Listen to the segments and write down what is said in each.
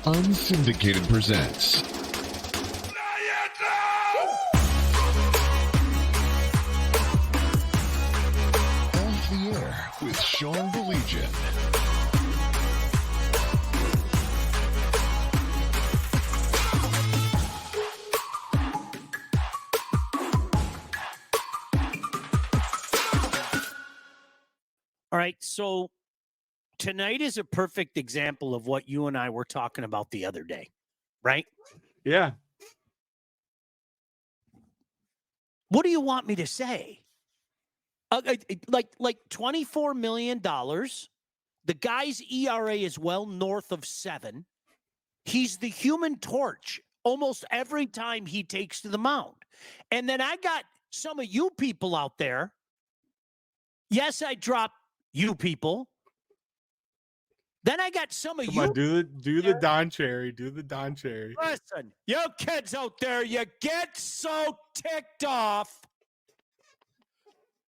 Unsyndicated presents Off the Air with Sean Baligian. All right, so tonight is a perfect example of what you and I were talking about the other day, right? Yeah. What do you want me to say? Like $24 million. The guy's ERA is well north of 7. He's the human torch almost every time he takes to the mound. And then I got some of you people out there. Yes, I dropped you people. Then I got some of Come you. on, do the Don Cherry. Do the Don Cherry. Listen, you kids out there, you get so ticked off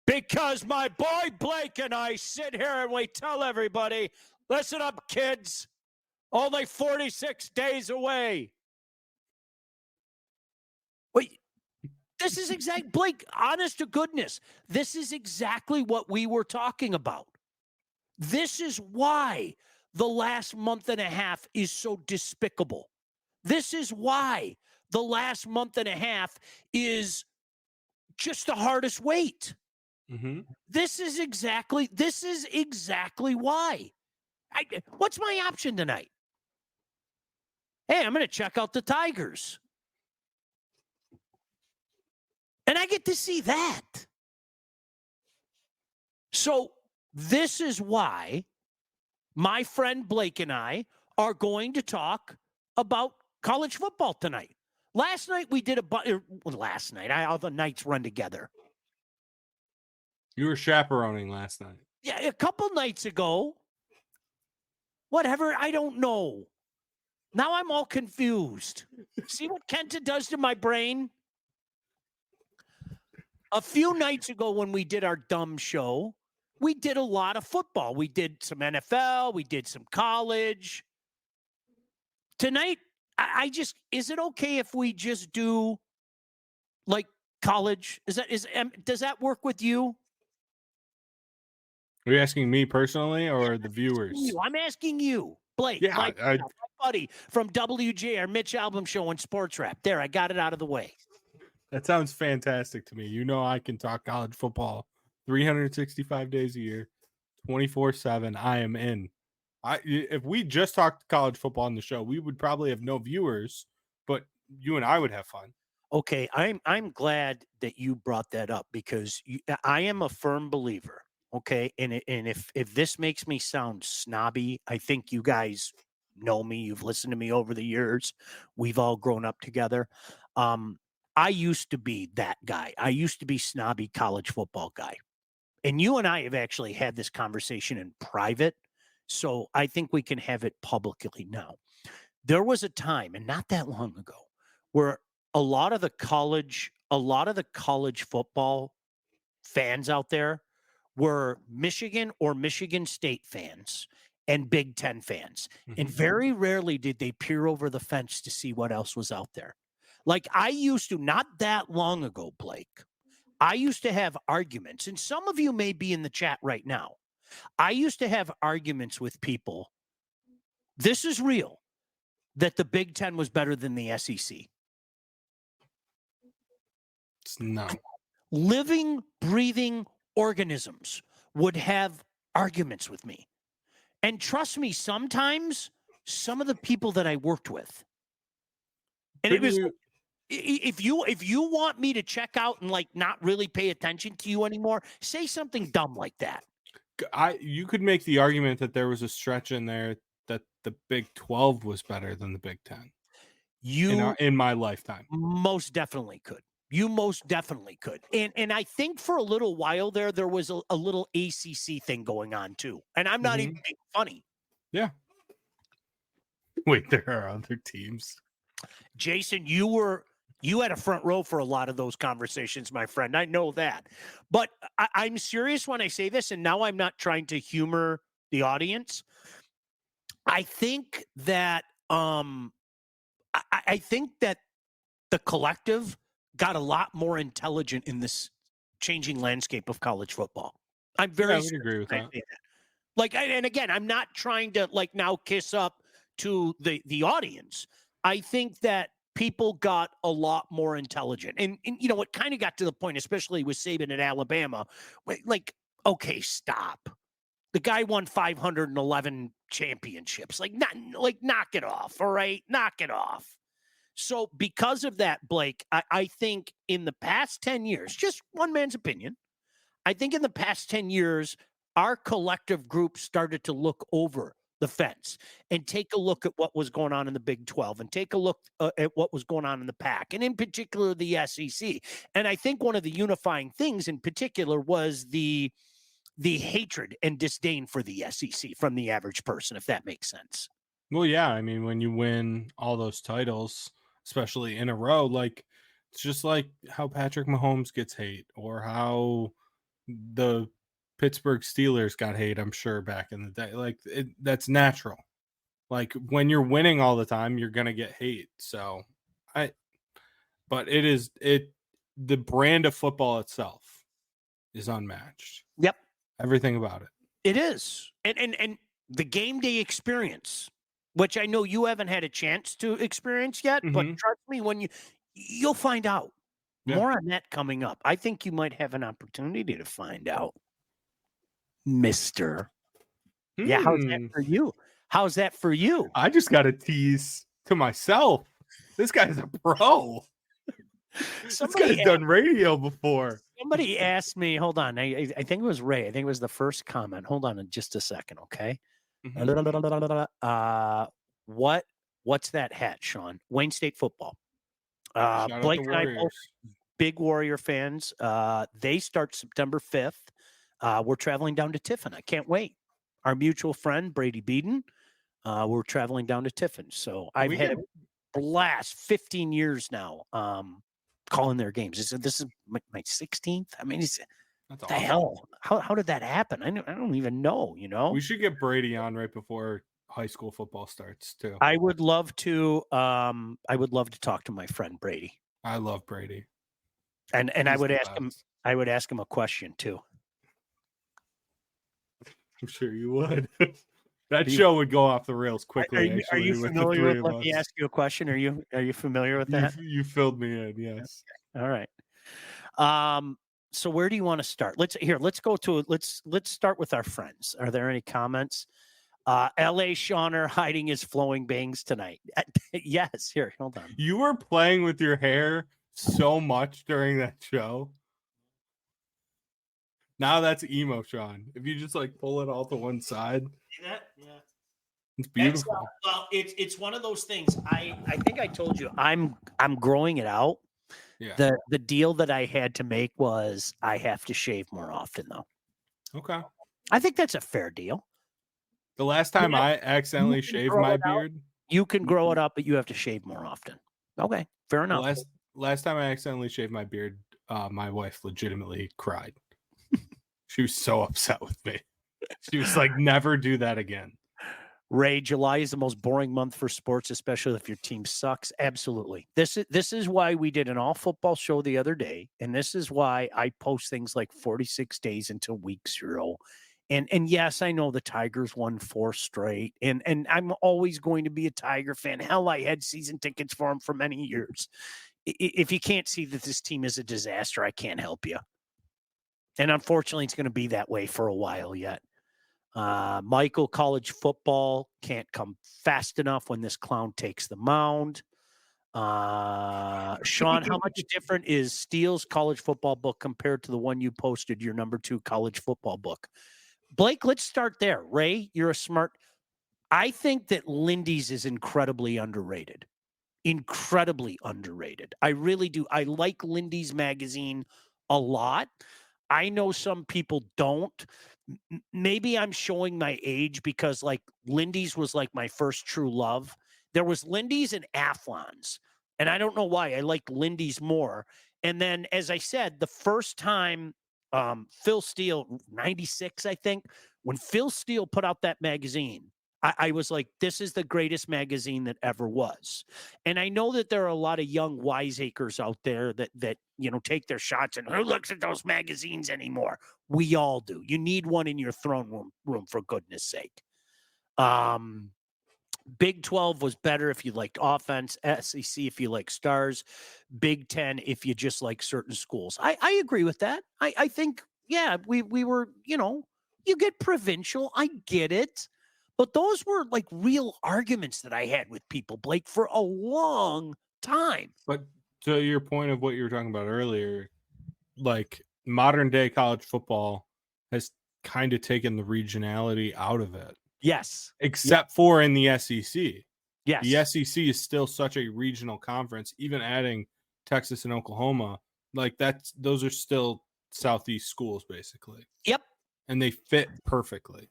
because my boy Blake and I sit here and we tell everybody, listen up, kids, only 46 days away. Wait, this is exact, Blake, honest to goodness, this is exactly what we were talking about. This is why the last month and a half is so despicable. This is why the last month and a half is just the hardest wait. Mm-hmm. This is exactly why. What's my option tonight? Hey, I'm going to check out the Tigers. And I get to see that. So this is why my friend Blake and I are going to talk about college football tonight. Last night we did all the nights run together. You were chaperoning last night. Yeah, a couple nights ago. Whatever, I don't know. Now I'm all confused. See what Kenta does to my brain? A few nights ago when we did our dumb show, we did a lot of football. We did some NFL. We did some college. Tonight, is it okay if we just do like college? Does that work with you? Are you asking me personally or the viewers? I'm asking you, Blake. Yeah, my buddy from WJ, our Mitch Album Show and Sports Rap. There, I got it out of the way. That sounds fantastic to me. You know I can talk college football 365 days a year, 24/7. I am in. If we just talked college football on the show, we would probably have no viewers, but you and I would have fun. Okay, I'm glad that you brought that up because I am a firm believer. Okay, and if this makes me sound snobby, I think you guys know me. You've listened to me over the years. We've all grown up together. I used to be that guy. I used to be snobby college football guy. And you and I have actually had this conversation in private. So I think we can have it publicly now. There was a time, and not that long ago, where a lot of the college football fans out there were Michigan or Michigan State fans and Big Ten fans. Mm-hmm. And very rarely did they peer over the fence to see what else was out there. Like I used to, not that long ago, Blake, I used to have arguments, and some of you may be in the chat right now. I used to have arguments with people. This is real, that the Big Ten was better than the SEC. It's not. Living, breathing organisms would have arguments with me. And trust me, sometimes some of the people that I worked with, and it was, if you want me to check out and like not really pay attention to you anymore, say something dumb like that. You could make the argument that there was a stretch in there that the Big 12 was better than the Big 10. In my lifetime, most definitely could. You most definitely could. And I think for a little while there was a little ACC thing going on too. And I'm not even being funny. Yeah. Wait, there are other teams. Jason, you had a front row for a lot of those conversations, my friend. I know that. But I'm serious when I say this, and now I'm not trying to humor the audience. I think that I think that the collective got a lot more intelligent in this changing landscape of college football. I'm Yeah, very I would serious agree with when I that. say that. Like, and again, I'm not trying to like now kiss up to the audience. I think that people got a lot more intelligent, and you know, it kind of got to the point, especially with Saban at Alabama, like, okay, stop. The guy won 511 championships. Like, knock it off. All right, knock it off. So, because of that, Blake, I think in the past 10 years, just one man's opinion, I think in the past 10 years, our collective group started to look over the fence and take a look at what was going on in the Big 12 and take a look at what was going on in the Pac, and in particular the SEC. And I think one of the unifying things in particular was the hatred and disdain for the SEC from the average person, if that makes sense. Well, yeah, I mean, when you win all those titles, especially in a row, like it's just like how Patrick Mahomes gets hate or how the Pittsburgh Steelers got hate, I'm sure, back in the day. Like that's natural. Like when you're winning all the time, you're gonna get hate. So I but the brand of football itself is unmatched. Yep, Everything about it. it is. And the game day experience, which I know you haven't had a chance to experience yet, but Mhm. trust me, you'll find out. Yeah. More on that coming up. I think you might have an opportunity to find out, Mister. Yeah, how's that Hmm. for you? How's that for you? I just got to tease to myself. This guy's a pro. This Somebody guy's done radio before. somebody asked me. Hold on, I think it was Ray. I think it was the first comment. Hold on, in just a second, okay? Mhm. What what's that hat, Sean? Wayne State football. Shout out Blake the and I both Warriors. big Warrior fans. They start September 5th. We're traveling down to Tiffin. I can't wait. Our mutual friend Brady Beeden. We're traveling down to Tiffin. So I've We had get a blast. 15 years now. Calling their games. This is my 16th. I mean, that's the awesome. hell? How did that happen? I don't even know. You know. We should get Brady on right before high school football starts too. I would love to. I would love to talk to my friend Brady, I love Brady. and I He's would the ask him. best. I would ask him a question too. I'm sure you would. That Are you, show would go off the rails are quickly, are you actually, with the familiar with? three of Let me us. ask you a question. Are you familiar with You that? you filled me in, yes. All right. So where do you want to start? Let's go to let's start with our friends. Are there any comments? LA Shawner hiding his flowing bangs tonight. Yes, here, hold on. You were playing with your hair so much during that show. Now that's emo, Sean. If you just like pull it all to one side, See that? Yeah. it's That's beautiful. well, it's one of those things. I think I told you I'm growing it out. Yeah. The deal that I had to make was I have to shave more often though. Okay. I think that's a fair deal. The last time Yeah, I you accidentally can shaved grow my it out. beard, You can grow it up, but you have to shave more often. Okay, fair the enough. last time I accidentally shaved my beard, my wife legitimately cried. She was so upset with me. She was like, "Never do that again." Ray, July is the most boring month for sports, especially if your team sucks. Absolutely. This is why we did an all football show the other day, and this is why I post things like 46 days until week 0. And yes, I know the Tigers won 4 straight, and I'm always going to be a Tiger fan. Hell, I had season tickets for them for many years. If you can't see that this team is a disaster, I can't help you. And unfortunately, it's going to be that way for a while yet. Michael, college football can't come fast enough when this clown takes the mound. Sean, how much different is Steele's college football book compared to the one you posted, your number 2 college football book? Blake, let's start there. Ray, you're a smart. I think that Lindy's is incredibly underrated. Incredibly underrated. I really do. I like Lindy's magazine a lot. I know some people don't. Maybe I'm showing my age because like Lindy's was like my first true love. There was Lindy's and Athlon's, and I don't know why I liked Lindy's more. And then, as I said, the first time Phil Steele, 96, I think, when Phil Steele put out that magazine, I was like, this is the greatest magazine that ever was. And I know that there are a lot of young wiseacres out there that take their shots and who looks at those magazines anymore? We all do. You need one in your throne room for goodness sake. Big 12 was better if you liked offense, SEC if you like stars, Big 10 if you just like certain schools. I agree with that. I think, yeah, we were, you get provincial. I get it. But those were like real arguments that I had with people, Blake, for a long time. But to your point of what you were talking about earlier, like modern day college football has kind of taken the regionality out of it. Yes. Except for in the SEC. Yes. The SEC is still such a regional conference, even adding Texas and Oklahoma. Like those are still Southeast schools, basically. Yep. And they fit perfectly.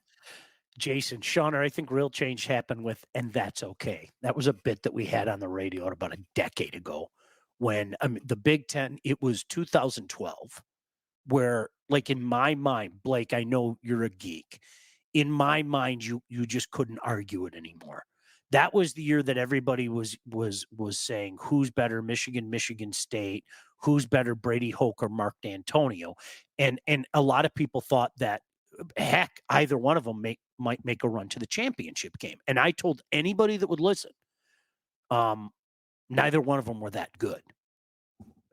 Jason, Sean, I think real change happened with, and that's okay. That was a bit that we had on the radio about a decade ago when the Big Ten, it was 2012, where, like, in my mind, Blake, I know you're a geek. In my mind, you just couldn't argue it anymore. That was the year that everybody was saying, who's better, Michigan State, who's better, Brady Hoke or Mark D'Antonio. And a lot of people thought that, heck, either one of them might make a run to the championship game. And I told anybody that would listen, neither one of them were that good.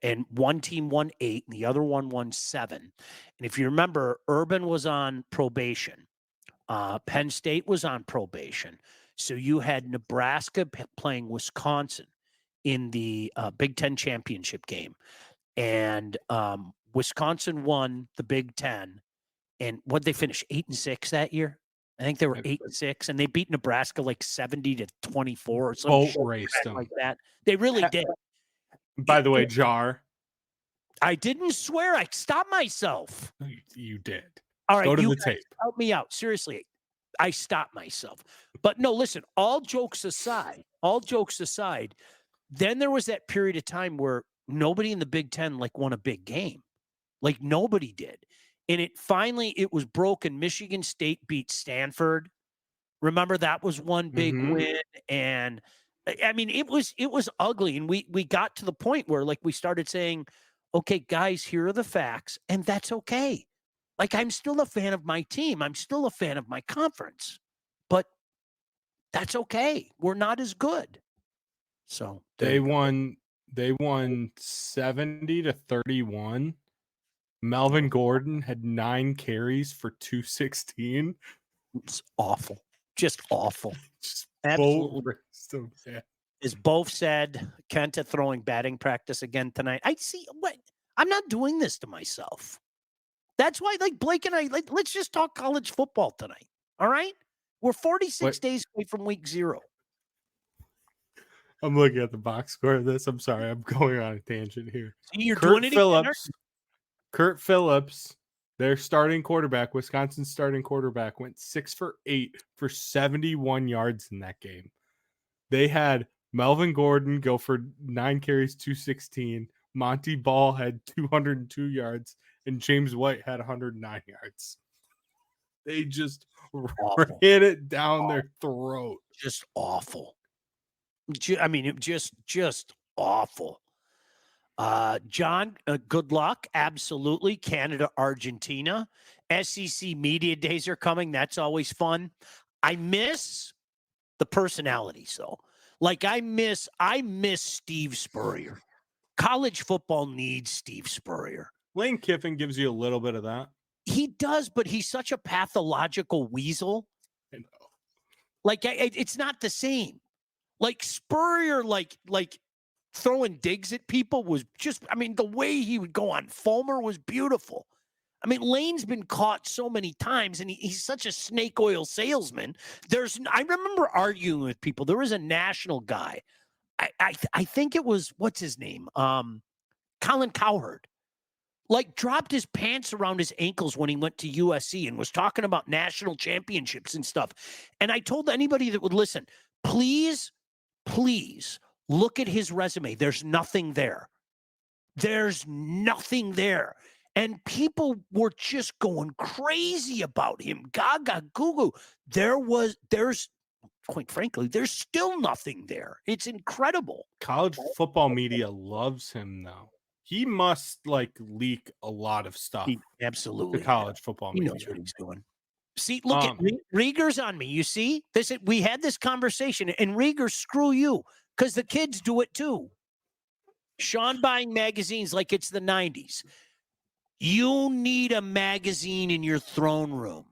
And one team won 8 and the other one won 7. And if you remember, Urban was on probation. Penn State was on probation. So you had Nebraska playing Wisconsin in the Big Ten championship game. And Wisconsin won the Big Ten. And what they finish 8-6 that year? I think they were 8-6, and they beat Nebraska like 70-24 or something like that. They really did. By the way, Jar. I didn't swear. I stopped myself. You did. All right, go to the tape. Help me out. Seriously, I stopped myself. But no, listen. All jokes aside, then there was that period of time where nobody in the Big Ten won a big game. Like nobody did. And it was broken. Michigan State beat Stanford. Remember, that was one big win. And I mean, it was ugly. And we got to the point where we started saying, okay, guys, here are the facts. And that's okay. I'm still a fan of my team. I'm still a fan of my conference. But that's okay. We're not as good. So they won 70-31. Melvin Gordon had 9 carries for 216. It's awful. Just awful. Just absolutely. As both said, Kenta throwing batting practice again tonight. I see what I'm not doing this to myself. That's why, Blake and I, let's just talk college football tonight. All right? We're 46 days away from week 0. I'm looking at the box score of this. I'm sorry. I'm going on a tangent here. See, you're doing it again. Kurt Phillips, their starting quarterback, Wisconsin's starting quarterback, went 6 for 8 for 71 yards in that game. They had Melvin Gordon go for 9 carries, 216. Monty Ball had 202 yards, and James White had 109 yards. They just ran it down their throat. Just awful. I mean, it just awful. John, good luck. Absolutely. Canada, Argentina. SEC media days are coming. That's always fun. I miss the personalities, though. I miss Steve Spurrier. College football needs Steve Spurrier. Lane Kiffin gives you a little bit of that. He does, but he's such a pathological weasel. I know. It's not the same. Spurrier, throwing digs at people was just, the way he would go on Fulmer was beautiful. Lane's been caught so many times, and he's such a snake oil salesman. I remember arguing with people. There was a national guy. I think it was, what's his name? Colin Cowherd. Dropped his pants around his ankles when he went to USC and was talking about national championships and stuff. And I told anybody that would listen, please look at his resume. There's nothing there. There's nothing there. And people were just going crazy about him. Gaga, goo goo. There's quite frankly, there's still nothing there. It's incredible. College football media loves him though. He must like leak a lot of stuff He to absolutely college football he knows media. what he's doing. See, look at Rieger's on me. You see, we had this conversation, and Rieger, screw you, because the kids do it too. Sean buying magazines like it's the 90s. You need a magazine in your throne room.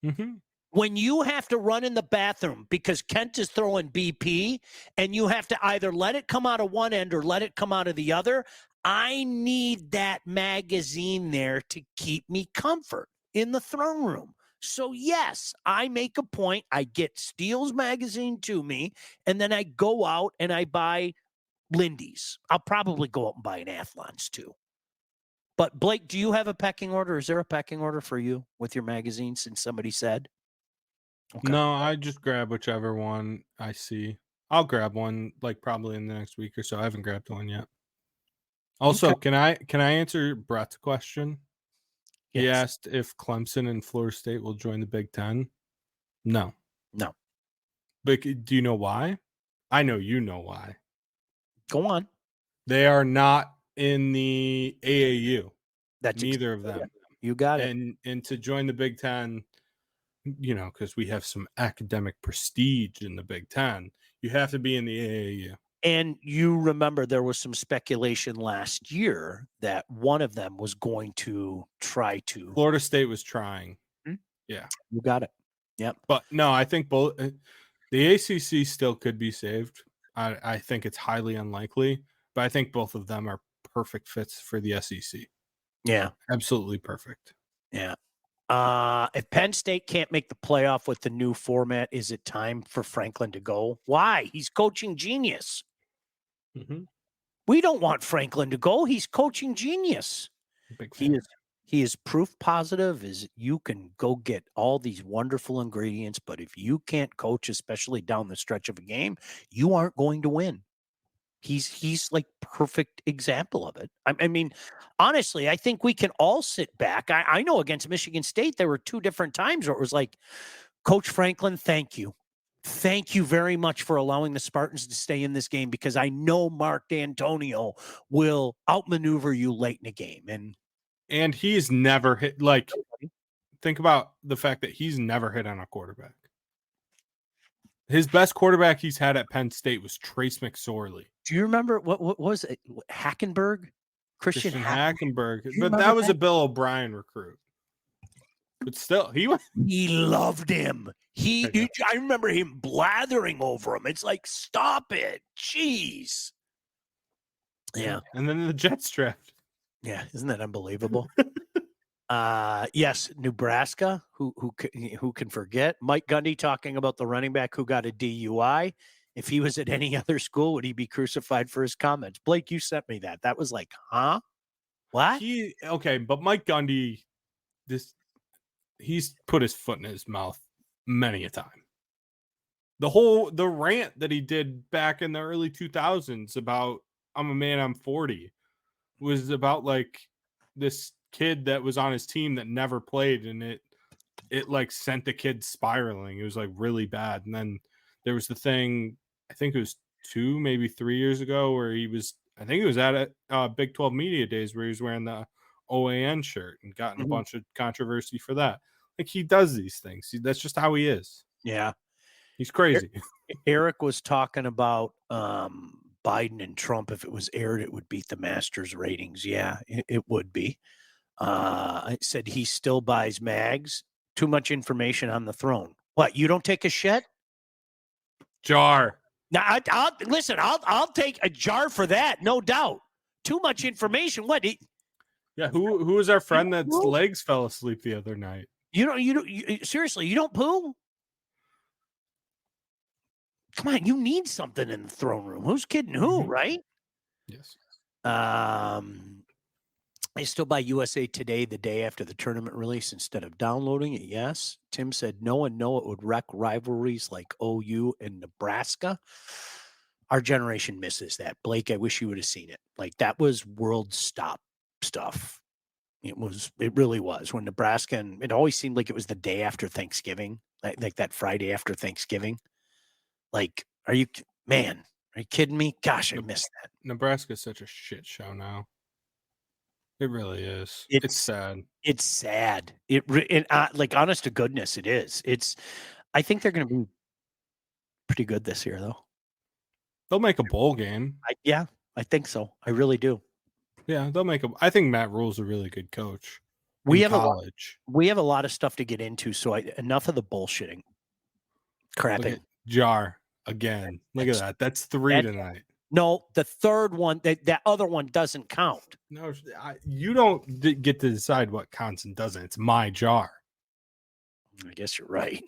Mm-hmm. When you have to run in the bathroom because Kent is throwing BP and you have to either let it come out of one end or let it come out of the other, I need that magazine there to keep me comfort in the throne room. So, yes, I make a point. I get Steele's magazine to me, and then I go out and I buy Lindy's. I'll probably go out and buy an Athlon's too. But, Blake, do you have a pecking order? Is there a pecking order for you with your magazine since somebody said? Okay. No, I just grab whichever one I see. I'll grab one like probably in the next week or so. I haven't grabbed one yet. Also, can I answer Brett's question? Yes. He asked if Clemson and Florida State will join the Big Ten. No. But do you know why? I know you know why. Go on. They are not in the AAU. That's neither of them. You got it. And to join the Big Ten, because we have some academic prestige in the Big Ten, you have to be in the AAU. And you remember there was some speculation last year that one of them was going to try to. Florida State was trying. Hmm? Yeah. You got it. Yep. But no, I think both the ACC still could be saved. I think it's highly unlikely, but I think both of them are perfect fits for the SEC. Yeah. Absolutely perfect. Yeah. If Penn State can't make the playoff with the new format, is it time for Franklin to go? Why? He's coaching genius. Mm-hmm. We don't want Franklin to go. He's coaching genius. Big fan. He is proof positive. Is you can go get all these wonderful ingredients, but if you can't coach, especially down the stretch of a game, you aren't going to win. He's like perfect example of it. I mean, honestly, I think we can all sit back. I know against Michigan State, there were two different times where it was like, Coach Franklin, thank you. Thank you very much for allowing the Spartans to stay in this game, because I know Mark D'Antonio will outmaneuver you late in the game. And he's never hit, think about the fact that he's never hit on a quarterback. His best quarterback he's had at Penn State was Trace McSorley. Do you remember what was it? Hackenberg? Christian Hackenberg. But that was a Bill O'Brien recruit. But still, he loved him. I remember him blathering over him. It's like, stop it. Jeez. Yeah. And then the Jets draft. Yeah, isn't that unbelievable? Yes, Nebraska. Who can forget? Mike Gundy talking about the running back who got a DUI. If he was at any other school, would he be crucified for his comments? Blake, you sent me that. That was like, huh? What? But Mike Gundy, he's put his foot in his mouth many a time. The rant that he did back in the early 2000s about I'm a man, I'm 40 was about like this kid that was on his team that never played, and it like sent the kid spiraling. It was like really bad. And then there was the thing, I think it was 2, maybe 3 years ago, where he was at a Big 12 Media Days where he was wearing the OAN shirt and gotten a bunch of controversy for that. Like, he does these things. That's just how he is. Yeah. He's crazy. Eric was talking about Biden and Trump. If it was aired, it would beat the Masters ratings. Yeah, it would be. I said he still buys mags. Too much information on the throne. What? You don't take a shit? Jar. Now, I'll listen. I'll take a jar for that, no doubt. Too much information. What? Yeah. Who was our friend that's legs fell asleep the other night? Seriously, you don't poo? Come on, you need something in the throne room. Who's kidding who, right? Yes. I still buy USA Today the day after the tournament release instead of downloading it. Yes. Tim said no, and no, it would wreck rivalries like OU and Nebraska. Our generation misses that. Blake, I wish you would have seen it. Like, that was world stop stuff. It really was. When Nebraska, and it always seemed like it was the day after Thanksgiving, like that Friday after Thanksgiving. Like, are you kidding me? Gosh, I missed that. Nebraska's such a shit show now. It really is. It's sad. It's sad. Like, honest to goodness, it is. I think they're going to be pretty good this year, though. They'll make a bowl game. Yeah, I think so. I really do. Yeah, they'll make I think Matt Rule's a really good coach. We have college. We have a lot of stuff to get into, so enough of the bullshitting. Crapping. Jar again. Look at that. That's 3 tonight. No, the third one, that other one doesn't count. No, you don't get to decide what counts and doesn't. It's my jar. I guess you're right.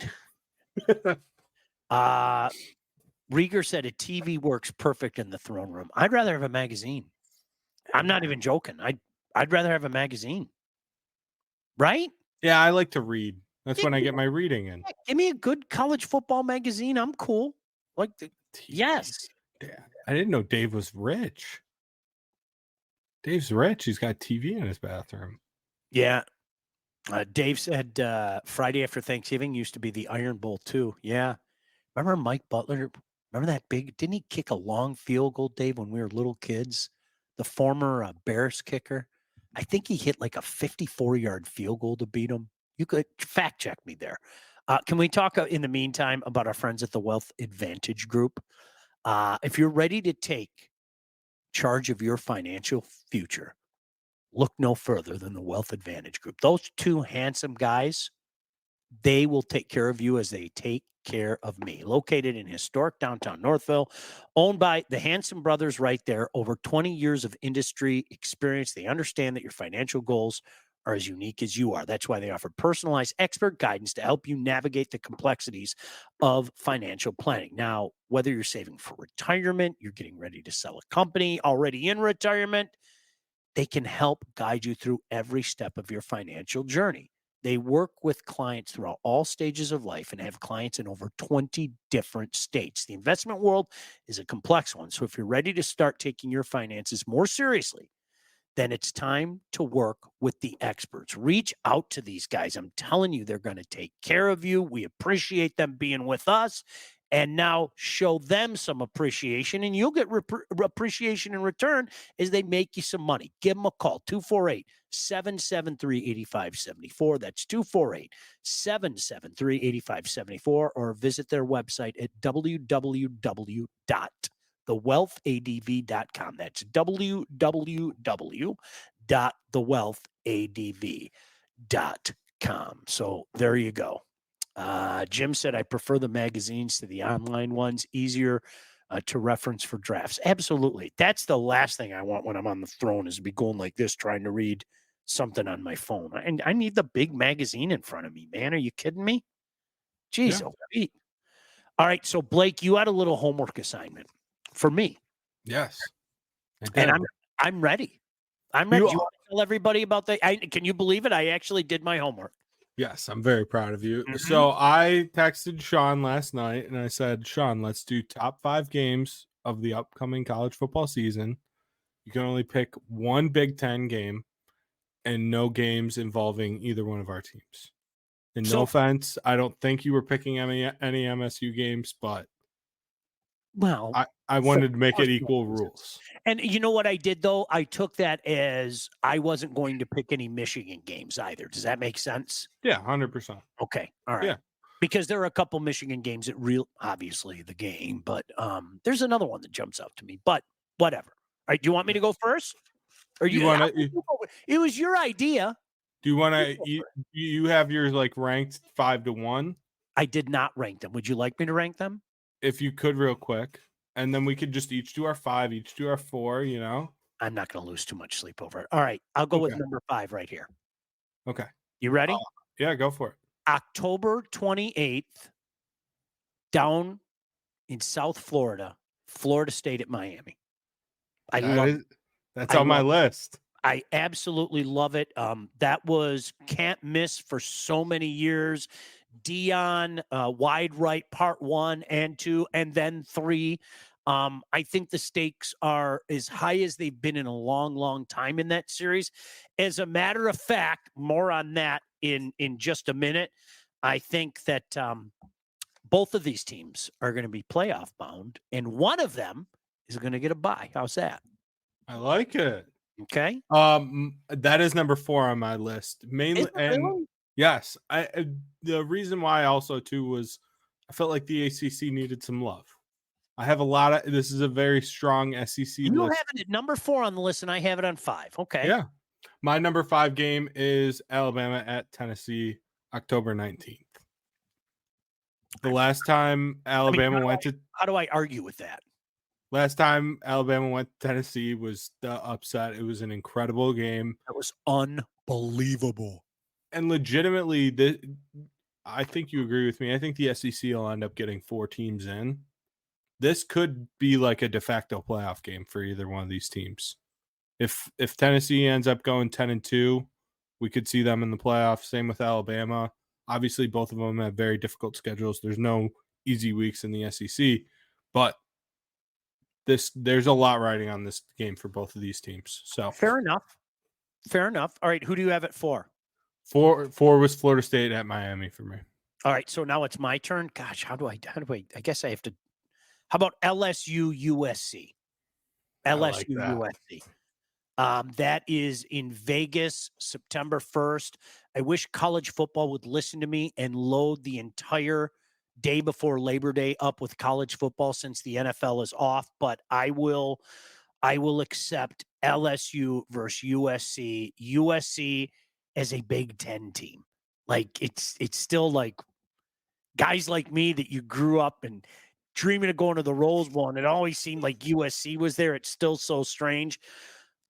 Rieger said a TV works perfect in the throne room. I'd rather have a magazine. I'm not even joking. I'd rather have a magazine. Right? Yeah, I like to read. That's when I get my reading in. Give me a good college football magazine. I'm cool. Yes. Yeah. I didn't know Dave was rich. Dave's rich. He's got TV in his bathroom. Yeah. Dave said Friday after Thanksgiving used to be the Iron Bowl too. Yeah. Remember Mike Butler? Remember that didn't he kick a long field goal, Dave, when we were little kids? The former Bears kicker. I think he hit like a 54-yard field goal to beat him. You could fact check me there. Can we talk in the meantime about our friends at the Wealth Advantage Group? If you're ready to take charge of your financial future, look no further than the Wealth Advantage Group. Those two handsome guys, they will take care of you as they take care of me. Located in historic downtown Northville, owned by the Hanson brothers right there. Over 20 years of industry experience. They understand that your financial goals are as unique as you are. That's why they offer personalized expert guidance to help you navigate the complexities of financial planning. Now, whether you're saving for retirement, you're getting ready to sell a company, already in retirement, they can help guide you through every step of your financial journey. They work with clients throughout all stages of life and have clients in over 20 different states. The investment world is a complex one. So if you're ready to start taking your finances more seriously, then it's time to work with the experts. Reach out to these guys. I'm telling you, they're going to take care of you. We appreciate them being with us. And now show them some appreciation, and you'll get appreciation in return as they make you some money. Give them a call, 248-773-8574. That's 248-773-8574, or visit their website at www.thewealthadv.com. That's www.thewealthadv.com. So there you go. Jim said, I prefer the magazines to the online ones, easier to reference for drafts. Absolutely. That's the last thing I want when I'm on the throne, is to be going like this, trying to read something on my phone. And I need the big magazine in front of me, man. Are you kidding me? Jeez. Yeah. All right. So Blake, you had a little homework assignment for me. Yes. And I'm ready. I'm ready. Do you want to tell everybody about that? Can you believe it? I actually did my homework. Yes, I'm very proud of you. Mm-hmm. So I texted Sean last night and I said, Sean, let's do top 5 games of the upcoming college football season. You can only pick one Big Ten game and no games involving either one of our teams. And no offense, I don't think you were picking any MSU games, but well, I wanted to make it equal rules. And you know what I did, though? I took that as I wasn't going to pick any Michigan games either. Does that make sense? Yeah, 100%. Okay. All right. Yeah. Because there are a couple Michigan games that obviously the game, but there's another one that jumps out to me, but whatever. All right. Do you want me to go first? Or you want to? It was your idea. Do you want to? You have yours like ranked 5 to 1? I did not rank them. Would you like me to rank them? If you could, real quick. And then we could just each do our 5, each do our 4, you know? I'm not going to lose too much sleep over it. All right. I'll go with number 5 right here. Okay. You ready? Yeah, go for it. October 28th, down in South Florida, Florida State at Miami. That's on my list. I absolutely love it. That was can't miss for so many years. Dion, wide right, part 1 and 2, and then 3. I think the stakes are as high as they've been in a long, long time in that series. As a matter of fact, more on that in just a minute. I think that both of these teams are going to be playoff bound, and one of them is going to get a bye. How's that? I like it. Okay. That is number 4 on my list. Mainly, Is it and really? yes, the reason why also too was I felt like the ACC needed some love. I have a lot of. This is a very strong SEC You list. have it at number 4 on the list, and I have it on 5. Okay. Yeah, my number 5 game is Alabama at Tennessee, October 19th. The last time Alabama went to How do I argue with that? Last time Alabama went to Tennessee was the upset. It was an incredible game. That was unbelievable. And legitimately, I think you agree with me. I think the SEC will end up getting 4 teams in. This could be like a de facto playoff game for either one of these teams. If Tennessee ends up going 10-2, we could see them in the playoffs. Same with Alabama. Obviously, both of them have very difficult schedules. There's no easy weeks in the SEC, but there's a lot riding on this game for both of these teams. So fair enough. All right, who do you have it for? 4 was Florida State at Miami for me. All right, so now it's my turn. Gosh, how do I guess I have to. How about LSU USC? LSU USC. That is in Vegas, September 1st. I wish college football would listen to me and load the entire day before Labor Day up with college football since the NFL is off, but I will accept LSU versus USC. USC as a Big Ten team. Like it's still like guys like me that you grew up and dreaming of going to the Rose Bowl, and it always seemed like USC was there. It's still so strange.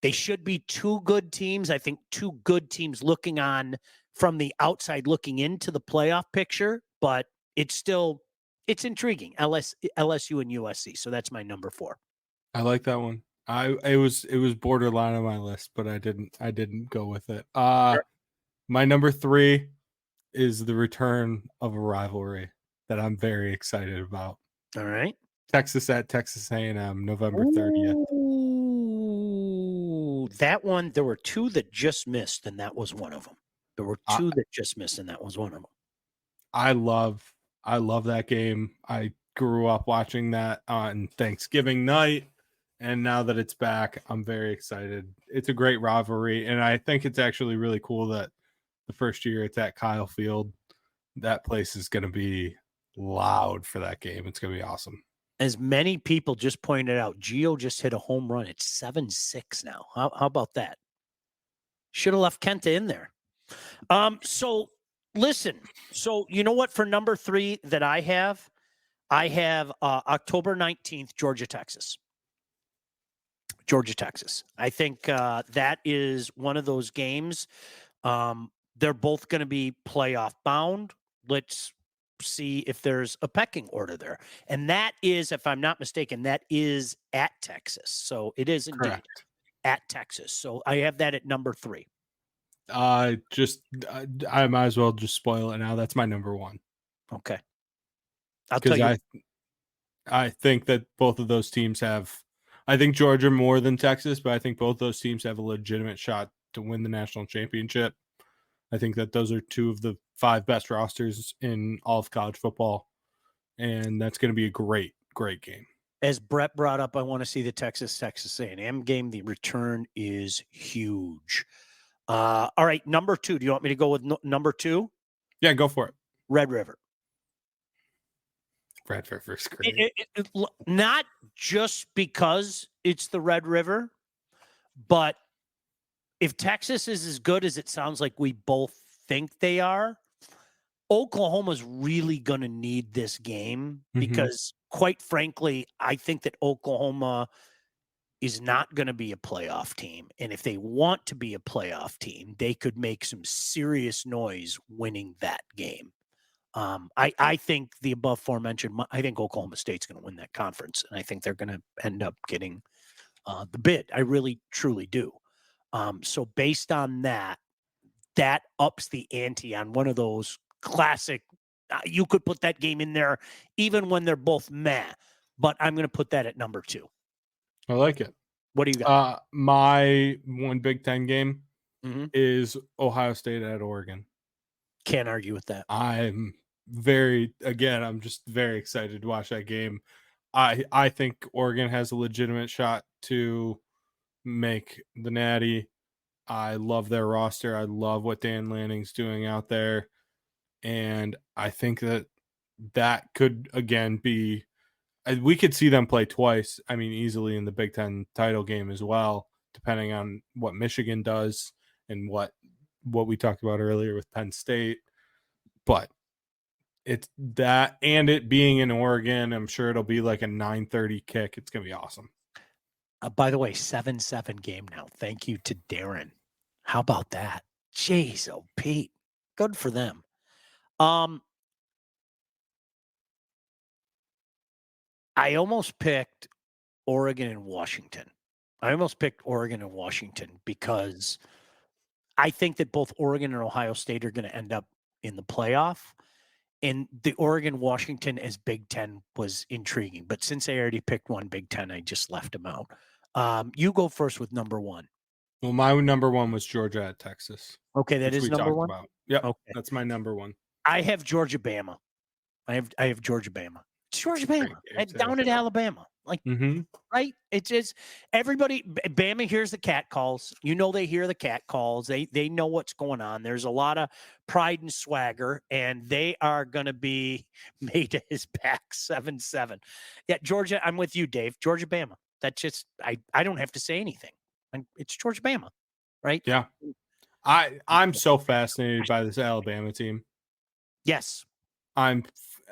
They should be 2 good teams. I think 2 good teams looking on from the outside, looking into the playoff picture, but it's intriguing. LSU and USC. So that's my number 4. I like that one. It was borderline on my list, but I didn't go with it. My number 3 is the return of a rivalry that I'm very excited about. All right. Texas at Texas A&M, November 30th. Ooh, that one, there were 2 that just missed, and that was one of them. There were 2 that just missed, and that was one of them. I love that game. I grew up watching that on Thanksgiving night, and now that it's back, I'm very excited. It's a great rivalry, and I think it's actually really cool that the first year it's at Kyle Field. That place is going to be loud for that game. It's going to be awesome. As many people just pointed out, Gio just hit a home run. It's 7-6 now. How about that? Should have left Kenta in there. So listen. So you know what? For number 3 that I have October 19th, Georgia, Texas. I think that is one of those games. They're both going to be playoff bound. Let's see if there's a pecking order there. And that is, if I'm not mistaken, that is at Texas. So it is indeed Correct. At Texas. So I have that at number 3. I might as well just spoil it now. That's my number 1. Okay. I'll tell you. I think that both of those teams have, I think Georgia more than Texas, but I think both those teams have a legitimate shot to win the national championship. I think that those are 2 of the 5 best rosters in all of college football, and that's going to be a great game. As Brett brought up, I want to see the Texas A&M game. The return is huge. All right, number 2. Do you want me to go with number 2? Yeah, go for it. Red River. Red River's great. Not just because it's the Red River, but if Texas is as good as it sounds like we both think they are, Oklahoma's really going to need this game because, quite frankly, I think that Oklahoma is not going to be a playoff team. And if they want to be a playoff team, they could make some serious noise winning that game. I think the above aforementioned, I think Oklahoma State's going to win that conference, and I think they're going to end up getting the bid. I really, truly do. So based on that ups the ante on one of those classic. You could put that game in there even when they're both meh, but I'm going to put that at number 2. I like it. What do you got? My one Big Ten game is Ohio State at Oregon. Can't argue with that. I'm I'm just very excited to watch that game. I think Oregon has a legitimate shot to make the Natty. I love their roster. I love what Dan Lanning's doing out there. And I think that could, again, be – we could see them play twice, I mean, easily in the Big Ten title game as well, depending on what Michigan does and what we talked about earlier with Penn State. But it's that, and it being in Oregon, I'm sure it'll be like a 9:30 kick. It's going to be awesome. By the way, 7-7 game now. Thank you to Darren. How about that? Jeez, oh Pete, good for them. I almost picked Oregon and Washington. Because I think that both Oregon and Ohio State are going to end up in the playoff. And the Oregon-Washington as Big Ten was intriguing. But since I already picked one Big Ten, I just left them out. You go first with number one. Well, my number one was Georgia at Texas. Okay, that is number one? Yeah, okay. That's my number one. I have Georgia-Bama. I have Georgia-Bama. It's Georgia-Bama. Down at Alabama. Like, right? It's just everybody. Bama hears the cat calls. You know, they hear the cat calls. They know what's going on. There's a lot of pride and swagger, and they are going to be made to his back 7-7. Yeah, Georgia, I'm with you, Dave. Georgia-Bama. That's just, I don't have to say anything. It's Georgia-Bama, right? Yeah. I'm so fascinated by this Alabama team. Yes. I'm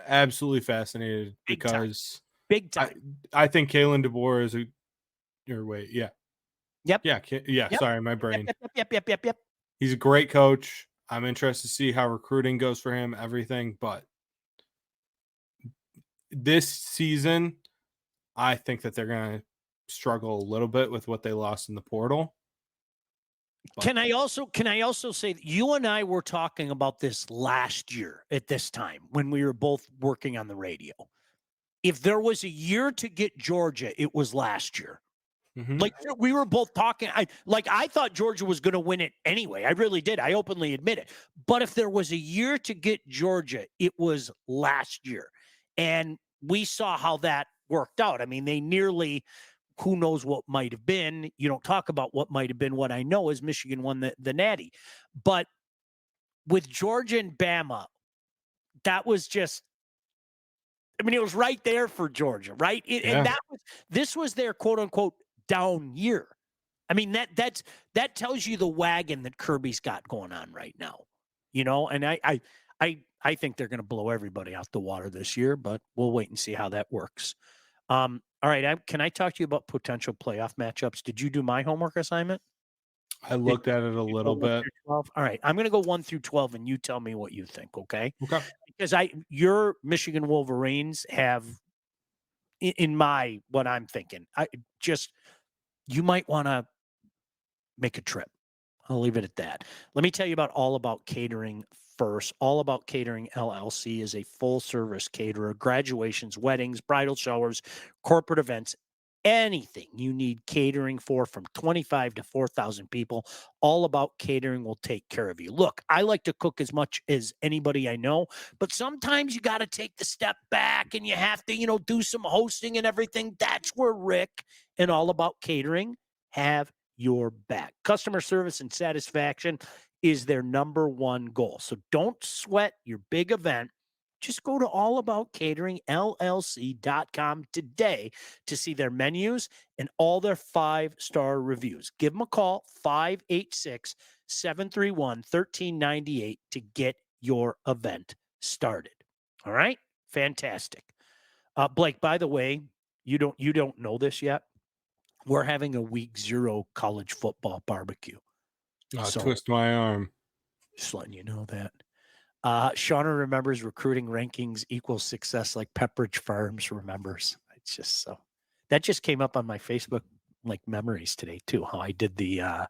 absolutely fascinated because Big time. I think Kalen DeBoer is yeah. Yep. Yeah. Yep. Sorry, my brain. Yep. He's a great coach. I'm interested to see how recruiting goes for him, everything. But this season, I think that they're going to struggle a little bit with what they lost in the portal. But can I also say that you and I were talking about this last year at this time when we were both working on the radio. If there was a year to get Georgia, it was last year. Like we were both talking. I thought Georgia was going to win it anyway. I really did. I openly admit it. But if there was a year to get Georgia, it was last year. And we saw how that worked out. I mean, they nearly, who knows what might have been. You don't talk about what might have been. What I know is Michigan won the Natty. But with Georgia and Bama, that was just, I mean, it was right there for Georgia, right? And this was their quote unquote down year. I mean, that tells you the wagon that Kirby's got going on right now, you know. And I think they're going to blow everybody out the water this year, but we'll wait and see how that works. All right, can I talk to you about potential playoff matchups? Did you do my homework assignment? I looked at it a little bit. All right, I'm going to go 1 through 12, and you tell me what you think, okay? Okay. Because your Michigan Wolverines have, in my what I'm thinking, you might want to make a trip. I'll leave it at that. Let me tell you about All About Catering first. All About Catering LLC is a full-service caterer, graduations, weddings, bridal showers, corporate events, anything you need catering for from 25 to 4,000 people. All About Catering will take care of you. Look, I like to cook as much as anybody I know, but sometimes you got to take the step back and you have to, do some hosting and everything. That's where Rick and All About Catering have your back. Customer service and satisfaction is their number one goal. So don't sweat your big event. Just go to allaboutcateringllc.com today to see their menus and all their 5-star reviews. Give them a call, 586-731-1398 to get your event started. All right? Fantastic. Blake, by the way, you don't know this yet. We're having a week 0 college football barbecue. So, twist my arm. Just letting you know that. Shauna remembers recruiting rankings equals success like Pepperidge Farms remembers. It's just so that just came up on my Facebook memories today too. How I did the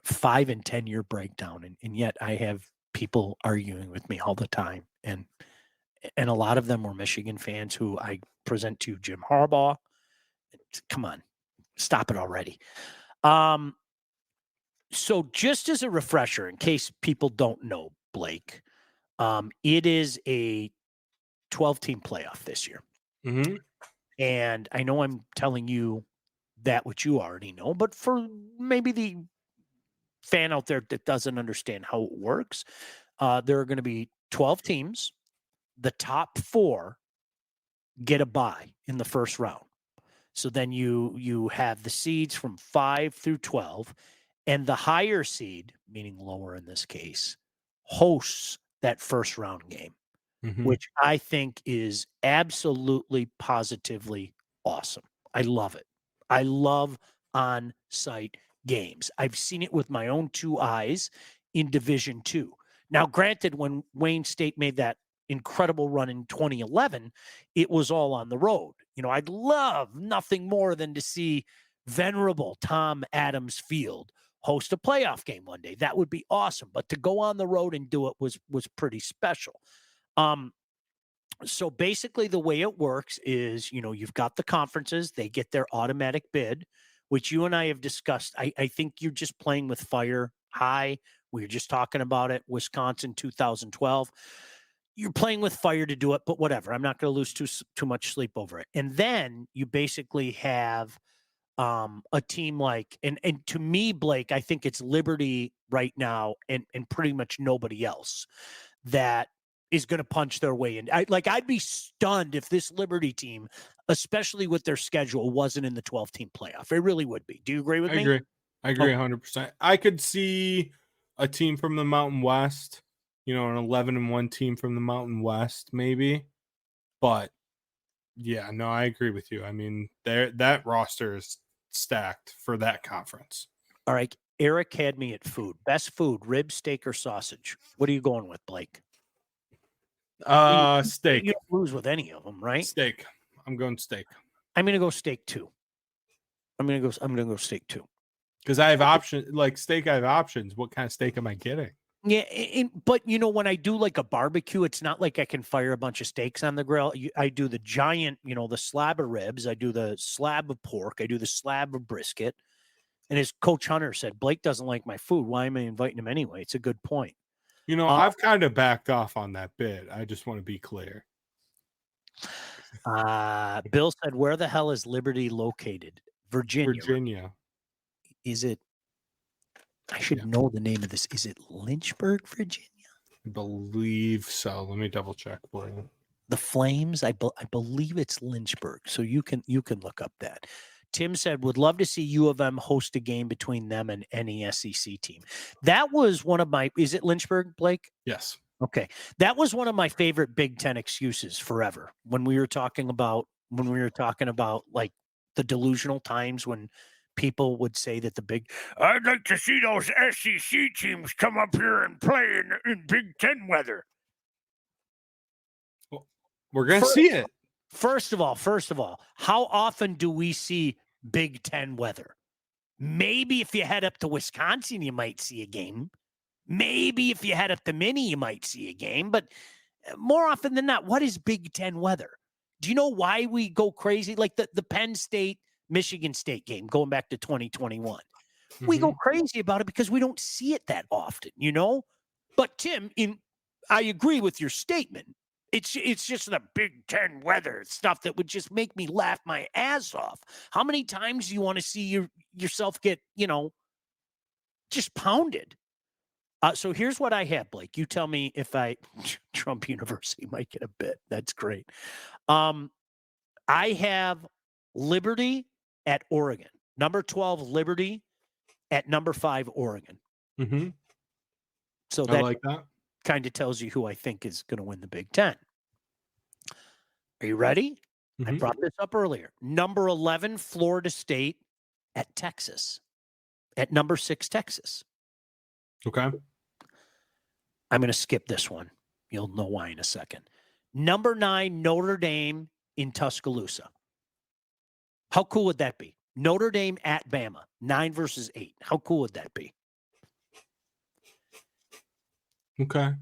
5 and 10 year breakdown, and yet I have people arguing with me all the time, and a lot of them were Michigan fans who I present to Jim Harbaugh. Come on, stop it already. So just as a refresher, in case people don't know, Blake, It is a 12-team playoff this year. Mm-hmm. And I know I'm telling you that which you already know, but for maybe the fan out there that doesn't understand how it works, there are going to be 12 teams. The top 4 get a bye in the first round. So then you have the seeds from 5 through 12, and the higher seed, meaning lower in this case, hosts that first round game, Mm-hmm. which I think is absolutely positively awesome. I love it. I love on-site games. I've seen it with my own 2 eyes in Division 2. Now, granted, when Wayne State made that incredible run in 2011, it was all on the road. I'd love nothing more than to see venerable Tom Adams Field host a playoff game one day. That would be awesome. But to go on the road and do it was pretty special. So basically the way it works is, you've got the conferences, they get their automatic bid, which you and I have discussed. I think you're just playing with fire high. We were just talking about it, Wisconsin 2012. You're playing with fire to do it, but whatever. I'm not going to lose too much sleep over it. And then you basically have a team like, and to me, Blake, I think it's Liberty right now and pretty much nobody else that is going to punch their way in. I'd be stunned if this Liberty team, especially with their schedule, wasn't in the 12-team playoff. It really would be. Do you agree with me? I agree 100%. I could see a team from the Mountain West, an 11-1 team from the Mountain West, maybe. But yeah, no, I agree with you. I mean, that roster is stacked for that conference. All right. Eric had me at food. Best food, rib, steak, or sausage. What are you going with, Blake? Steak. You don't lose with any of them, right? Steak. I'm going steak. I'm going to go steak too. I'm going to go steak too. Because I have options, like steak. I have options. What kind of steak am I getting? Yeah, but when I do like a barbecue, it's not like I can fire a bunch of steaks on the grill. I do the giant, the slab of ribs. I do the slab of pork. I do the slab of brisket. And as Coach Hunter said, Blake doesn't like my food. Why am I inviting him anyway? It's a good point. I've kind of backed off on that bit. I just want to be clear. Bill said, where the hell is Liberty located? Virginia. Is it? I should know the name of this. Is it Lynchburg, Virginia? I believe so. Let me double check for you. The Flames. I believe it's Lynchburg. So you can look up that. Tim said, would love to see U of M host a game between them and any SEC team. That was one of my, is it Lynchburg, Blake? Yes. Okay. That was one of my favorite Big Ten excuses forever. When we were talking about like the delusional times when people would say that I'd like to see those SEC teams come up here and play in Big Ten weather. Well, we're going to see it. First of all, how often do we see Big Ten weather? Maybe if you head up to Wisconsin, you might see a game. Maybe if you head up to Minnie, you might see a game. But more often than not, what is Big Ten weather? Do you know why we go crazy? Like the Penn State, Michigan State game going back to 2021. Mm-hmm. We go crazy about it because we don't see it that often, But Tim, I agree with your statement. It's just the Big Ten weather stuff that would just make me laugh my ass off. How many times do you want to see yourself get, just pounded? So here's what I have, Blake. You tell me if Trump University might get a bit. That's great. I have Liberty at Oregon. Number 12, Liberty at number 5, Oregon. Mm-hmm. So I like that. Kind of tells you who I think is going to win the Big Ten. Are you ready? Mm-hmm. I brought this up earlier. Number 11, Florida State at Texas. At number 6, Texas. Okay. I'm going to skip this one. You'll know why in a second. Number 9, Notre Dame in Tuscaloosa. How cool would that be? Notre Dame at Bama, 9 versus 8. How cool would that be? Okay.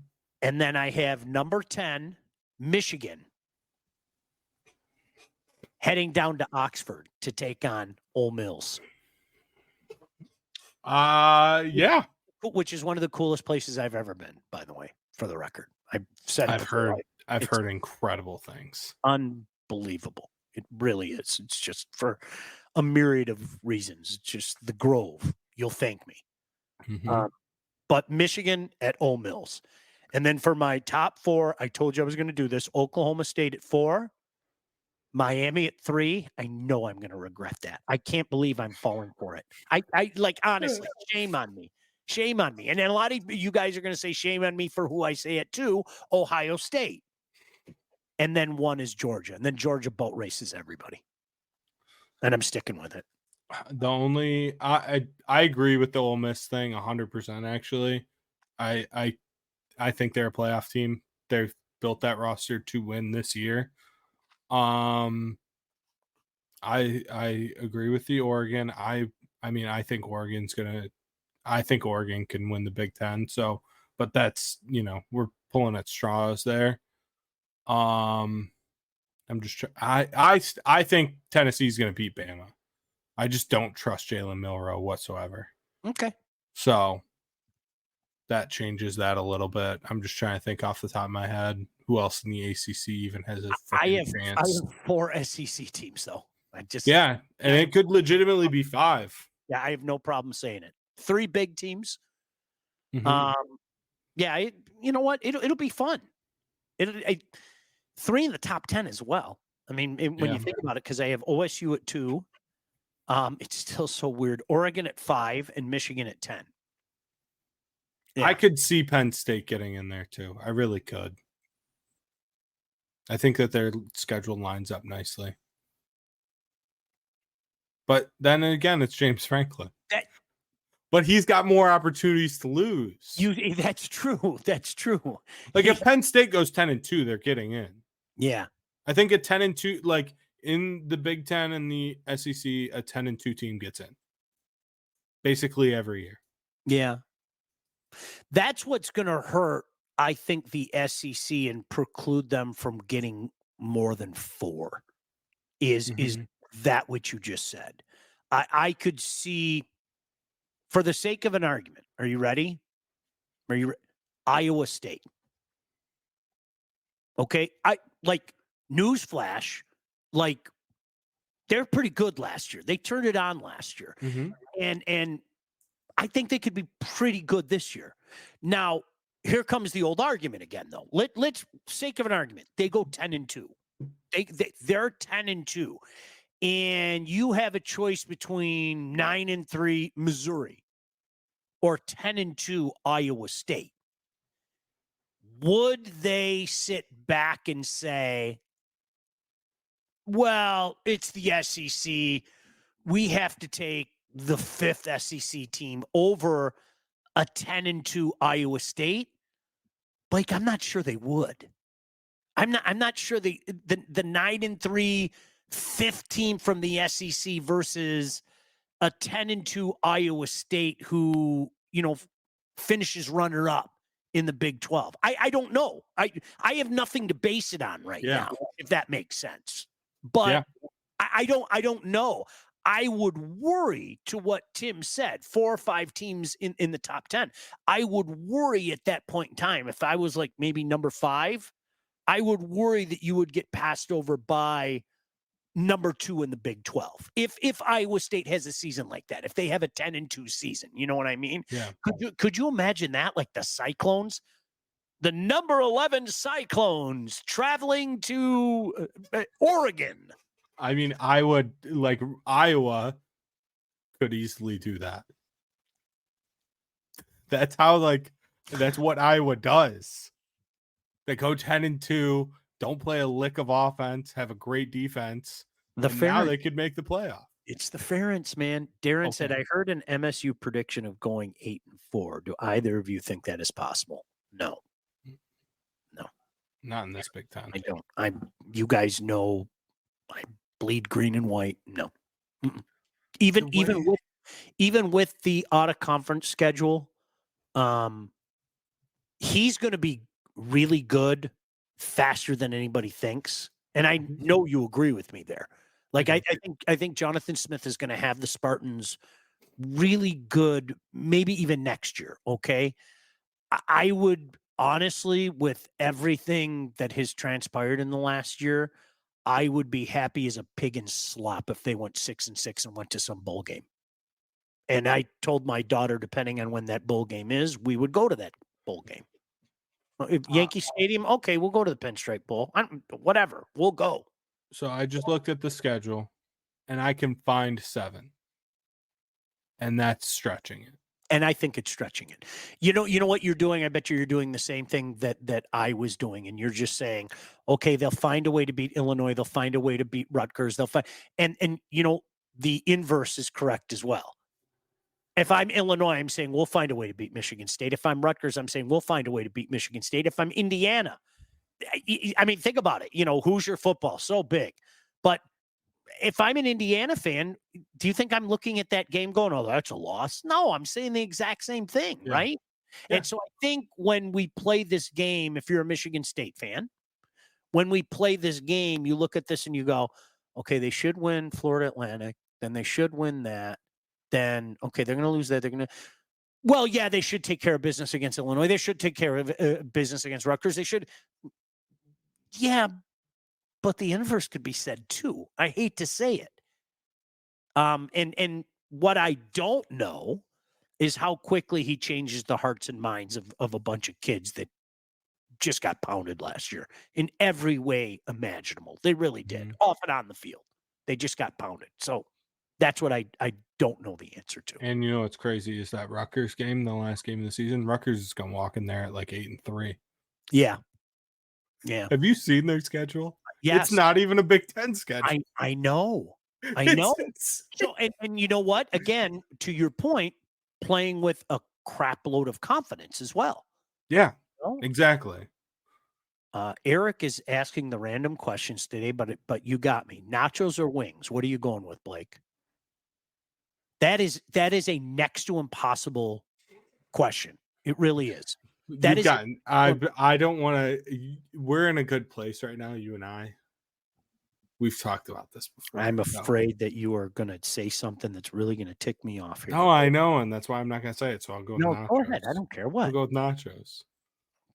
And then I have number 10, Michigan, heading down to Oxford to take on Ole Miss. Yeah. Which is one of the coolest places I've ever been, by the way, for the record. I've said it before. I've It's heard incredible things. unbelievable. It really is. It's just for a myriad of reasons. It's just the Grove. You'll thank me. Mhm. But Michigan at Ole Mills. And then for my top 4, I told you I was going to do this. Oklahoma State at 4, Miami at 3. I know I'm going to regret that. I can't believe I'm falling for it. I like, honestly, shame on me. Shame on me. And then a lot of you guys are going to say shame on me for who I say it to, Ohio State. And then 1 is Georgia. And then Georgia boat races everybody. And I'm sticking with it. The only I agree with the Ole Miss thing 100%. Actually, I think they're a playoff team. They've built that roster to win this year. I agree with the Oregon. I mean, I think Oregon can win the Big Ten. So, but that's, we're pulling at straws there. I'm just I think Tennessee's going to beat Bama. I just don't trust Jalen Milroe whatsoever. Okay. So that changes that a little bit. I'm just trying to think off the top of my head who else in the ACC even has a chance. I have 4 SEC teams though. And it could legitimately be 5. Yeah, I have no problem saying it. 3 big teams. Mhm. Yeah, you know what? It'll be fun. 3 in the top 10 as well. I mean, when you think about it, because I have OSU at 2, it's still so weird. Oregon at 5 and Michigan at 10. Yeah. I could see Penn State getting in there too. I really could. I think that their schedule lines up nicely. But then again, it's James Franklin. But he's got more opportunities to lose. That's true. That's true. Like if Penn State goes 10-2, they're getting in. Yeah. I think at 10-2, like in the Big Ten and the SEC, a 10-2 team gets in. Basically every year. Yeah. That's what's going to hurt, I think, the SEC and preclude them from getting more than 4 is that what you just said. I could see, for the sake of an argument, are you ready? Iowa State. Okay. Newsflash, like they're pretty good last year. They turned it on last year. And I think they could be pretty good this year. Now, here comes the old argument again, though. Let's sake of an argument. They go 10-2. They're 10-2. And you have a choice between 9-3 Missouri or 10-2 Iowa State. Would they sit back and say, well, it's the SEC. We have to take the 5th SEC team over a 10-2 Iowa State? Blake, I'm not sure they would. I'm not sure the 9-3 5th team from the SEC versus a 10-2 Iowa State who, finishes runner up in the Big 12. I don't know. I have nothing to base it on right now, if that makes sense. But I don't know. I would worry, to what Tim said, 4 or 5 teams in the top 10. I would worry at that point in time, if I was like maybe number 5, I would worry that you would get passed over by number 2 in the Big 12. If Iowa State has a season like that, if they have a 10-2 season, you know what I mean? Yeah. Could you imagine that? Like the Cyclones, the number 11 Cyclones traveling to Oregon. I mean, Iowa could easily do that. That's what Iowa does. They go 10-2, don't play a lick of offense, have a great defense. Now they could make the playoff. It's the Ferentz, man. Darren said, I heard an MSU prediction of going 8-4. Do either of you think that is possible? No. Not in this Big Ten. I don't. You guys know I bleed green and white. No. Even with the out of conference schedule, he's going to be really good faster than anybody thinks. And I know you agree with me there. Like I think Jonathan Smith is going to have the Spartans really good, maybe even next year. Okay. I would honestly, with everything that has transpired in the last year, I would be happy as a pig in slop if they went 6-6 and went to some bowl game. And I told my daughter, depending on when that bowl game is, we would go to that bowl game. If Yankee Stadium, okay, we'll go to the Pinstripe Bowl. Whatever, we'll go. So I just looked at the schedule, and I can find 7, and that's stretching it. And I think it's stretching it. You know what you're doing? I bet you're doing the same thing that I was doing. And you're just saying, okay, they'll find a way to beat Illinois. They'll find a way to beat Rutgers. They'll find, and the inverse is correct as well. If I'm Illinois, I'm saying we'll find a way to beat Michigan State. If I'm Rutgers, I'm saying we'll find a way to beat Michigan State. If I'm Indiana, I mean, think about it. Hoosier football, so big. But if I'm an Indiana fan, do you think I'm looking at that game going, oh, that's a loss? No, I'm saying the exact same thing, right? Yeah. And so I think when we play this game, if you're a Michigan State fan, when we play this game, you look at this and you go, okay, they should win Florida Atlantic. Then they should win that. Then, okay, they're going to lose that. They're going to, well, yeah, they should take care of business against Illinois. They should take care of business against Rutgers. They should. Yeah, but the inverse could be said too. I hate to say it. And what I don't know is how quickly he changes the hearts and minds of a bunch of kids that just got pounded last year in every way imaginable. They really did, off and on the field. They just got pounded. So that's what I don't know the answer to. And what's crazy is that Rutgers game, the last game of the season, Rutgers is going to walk in there at like 8-3. Yeah. Yeah. Have you seen their schedule? Yes. It's not even a Big Ten schedule. I know. I know. So, and you know what? Again, to your point, playing with a crap load of confidence as well. Yeah, exactly. Eric is asking the random questions today, but you got me. Nachos or wings? What are you going with, Blake? That is a next to impossible question. It really is. I don't want to. We're in a good place right now, you and I. We've talked about this before. I'm afraid that you are going to say something that's really going to tick me off here. No, I know, and that's why I'm not going to say it. So I'll go with nachos. Go ahead. I don't care what. I'll go with nachos.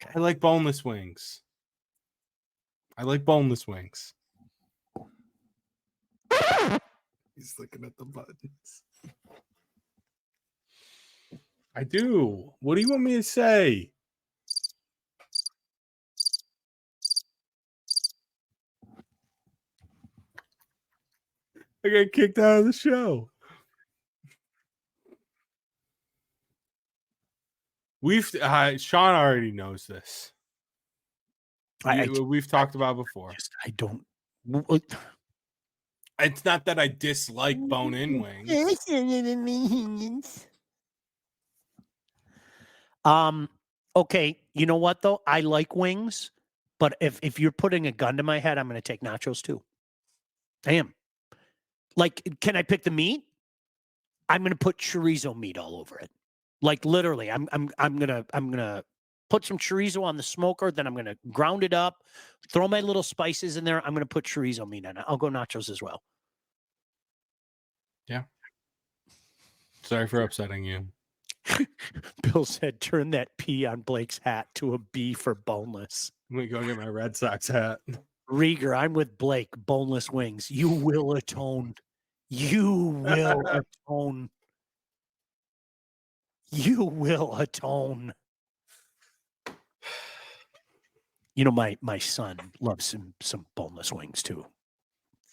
Okay. I like boneless wings. He's looking at the buttons. I do. What do you want me to say? I got kicked out of the show. Sean already knows this. We've talked about before. I don't. It's not that I dislike bone-in wings. Okay. You know what though? I like wings, but if you're putting a gun to my head, I'm going to take nachos too. I am. Like, can I pick the meat? I'm going to put chorizo meat all over it. Like literally, I'm gonna put some chorizo on the smoker. Then I'm gonna ground it up, throw my little spices in there. I'm gonna put chorizo meat in it. I'll go nachos as well. Yeah. Sorry for upsetting you. Bill said, "Turn that P on Blake's hat to a B for boneless." Let me go get my Red Sox hat. Rieger, I'm with Blake. Boneless wings. You will atone. You will atone. You will atone. My son loves some boneless wings too,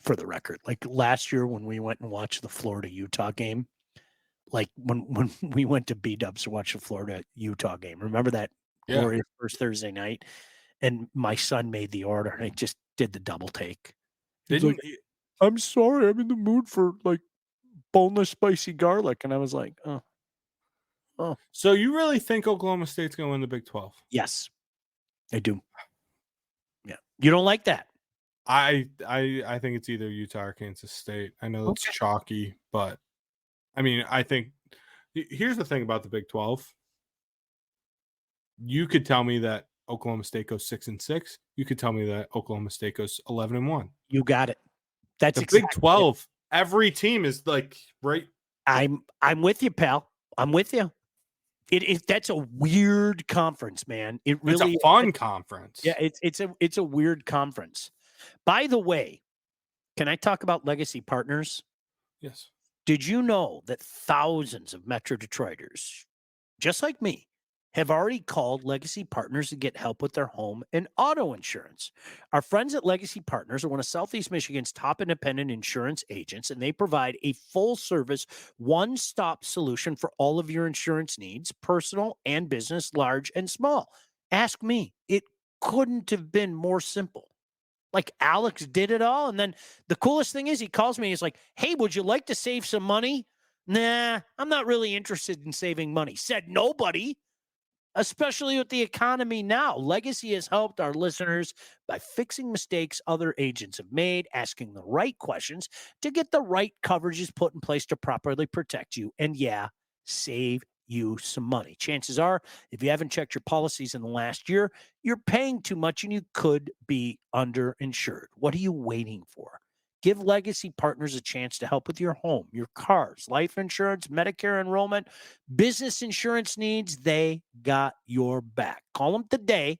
for the record. Like last year when we went and watched the Florida-Utah game, like when we went to B-Dubs to watch the Florida-Utah game, remember that glorious first Thursday night? And my son made the order and I just did the double take. I'm sorry, I'm in the mood for like boneless spicy garlic. And I was like, oh. So you really think Oklahoma State's going to win the Big 12? Yes, I do. Yeah. You don't like that? I think it's either Utah or Kansas State. I know it's chalky, but I mean, I think here's the thing about the Big 12. You could tell me that Oklahoma State goes 6-6. You could tell me that Oklahoma State goes 11-1. You got it. That's the Big 12. Every team is like right. I'm with you, pal. I'm with you. That's a weird conference, man. It It's really a fun conference. Yeah, it's a weird conference. By the way, can I talk about legacy partners? Yes. Did you know that thousands of Metro Detroiters, just like me, have already called Legacy Partners to get help with their home and auto insurance? Our friends at Legacy Partners are one of Southeast Michigan's top independent insurance agents, and they provide a full service, one stop solution for all of your insurance needs, personal and business, large and small. Ask me, it couldn't have been more simple. Like Alex did it all. And then the coolest thing is he calls me. He's like, hey, would you like to save some money? Nah, I'm not really interested in saving money. Said nobody, especially with the economy now. Legacy has helped our listeners by fixing mistakes other agents have made, asking the right questions to get the right coverages put in place to properly protect you. And yeah, save you some money. Chances are, if you haven't checked your policies in the last year, you're paying too much and you could be underinsured. What are you waiting for? Give Legacy Partners a chance to help with your home, your cars, life insurance, Medicare enrollment, business insurance needs. They got your back. Call them today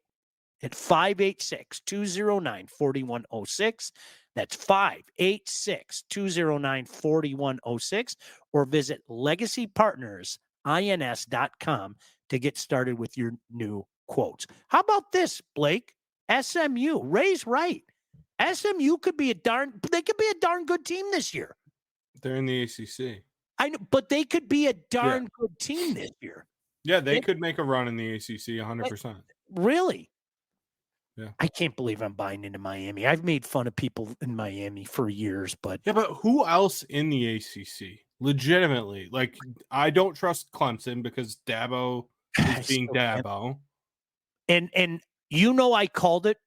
at 586-209-4106. That's 586-209-4106, or visit legacypartnersins.com to get started with your new quotes. How about this, Blake? SMU, Ray's right. SMU could be a darn good team this year. They're in the ACC. I know, but they could be a darn good team this year. Yeah, they could make a run in the ACC 100%. Really? Yeah. I can't believe I'm buying into Miami. I've made fun of people in Miami for years, but Yeah, but who else in the ACC? Legitimately, like I don't trust Clemson because Dabo is being Dabo. And I called it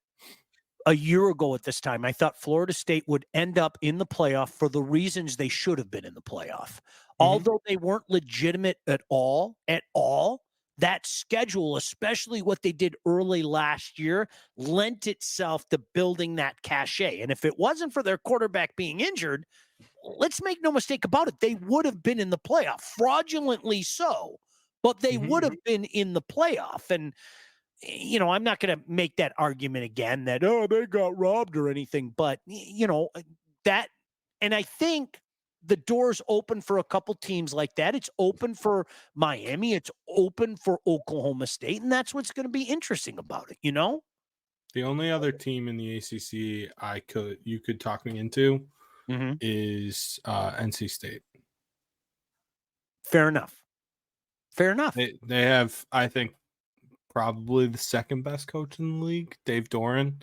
a year ago at this time. I thought Florida State would end up in the playoff for the reasons they should have been in the playoff. Although they weren't legitimate at all, that schedule, especially what they did early last year, lent itself to building that cachet. And if it wasn't for their quarterback being injured, let's make no mistake about it, they would have been in the playoff, fraudulently so, but they would have been in the playoff. And I'm not going to make that argument again that, they got robbed or anything, but that, and I think the door's open for a couple teams like that. It's open for Miami. It's open for Oklahoma State. And that's what's going to be interesting about it. The only other team in the ACC you could talk me into is NC State. Fair enough. They have, I think, probably the second best coach in the league, Dave Doran.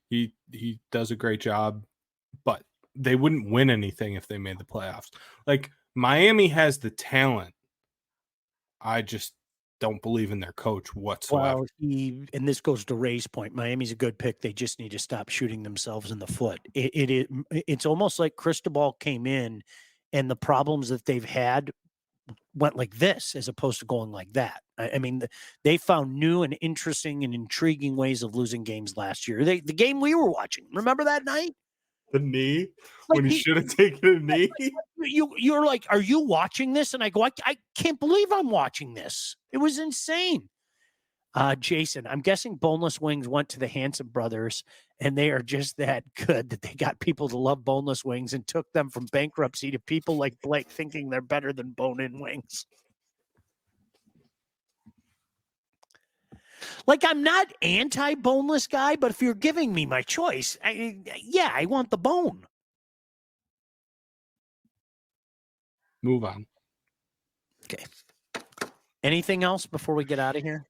He does a great job, but they wouldn't win anything if they made the playoffs. Like Miami has the talent. I just don't believe in their coach whatsoever. Well, and this goes to Ray's point. Miami's a good pick. They just need to stop shooting themselves in the foot. It's almost like Cristobal came in, and the problems that they've had went like this as opposed to going like that. I mean, they found new and interesting and intriguing ways of losing games last year. The game we were watching, remember that night? The knee, when he should have taken a knee. You're like, are you watching this? And I go, I can't believe I'm watching this. It was insane. Jason, I'm guessing boneless wings went to the Hanson brothers, and they are just that good that they got people to love boneless wings and took them from bankruptcy to people like Blake thinking they're better than bone-in wings. Like, I'm not anti-boneless guy, but if you're giving me my choice, I want the bone. Move on. Okay. Anything else before we get out of here?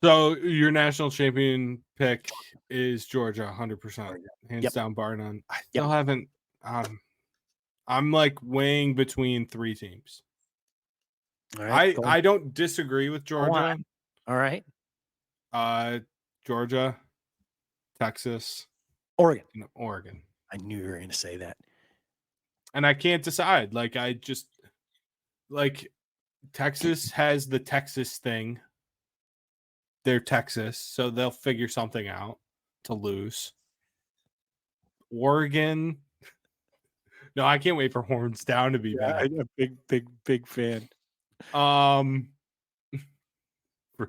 So your national champion pick is Georgia, 100%, hands down, bar none. I still haven't. I'm like weighing between three teams. All right, I don't disagree with Georgia. All right. Georgia, Texas, Oregon. Oregon. I knew you were going to say that. And I can't decide. Like Texas has the Texas thing. They're Texas, so they'll figure something out to lose. Oregon. No, I can't wait for Horns Down to be back. I'm a big fan.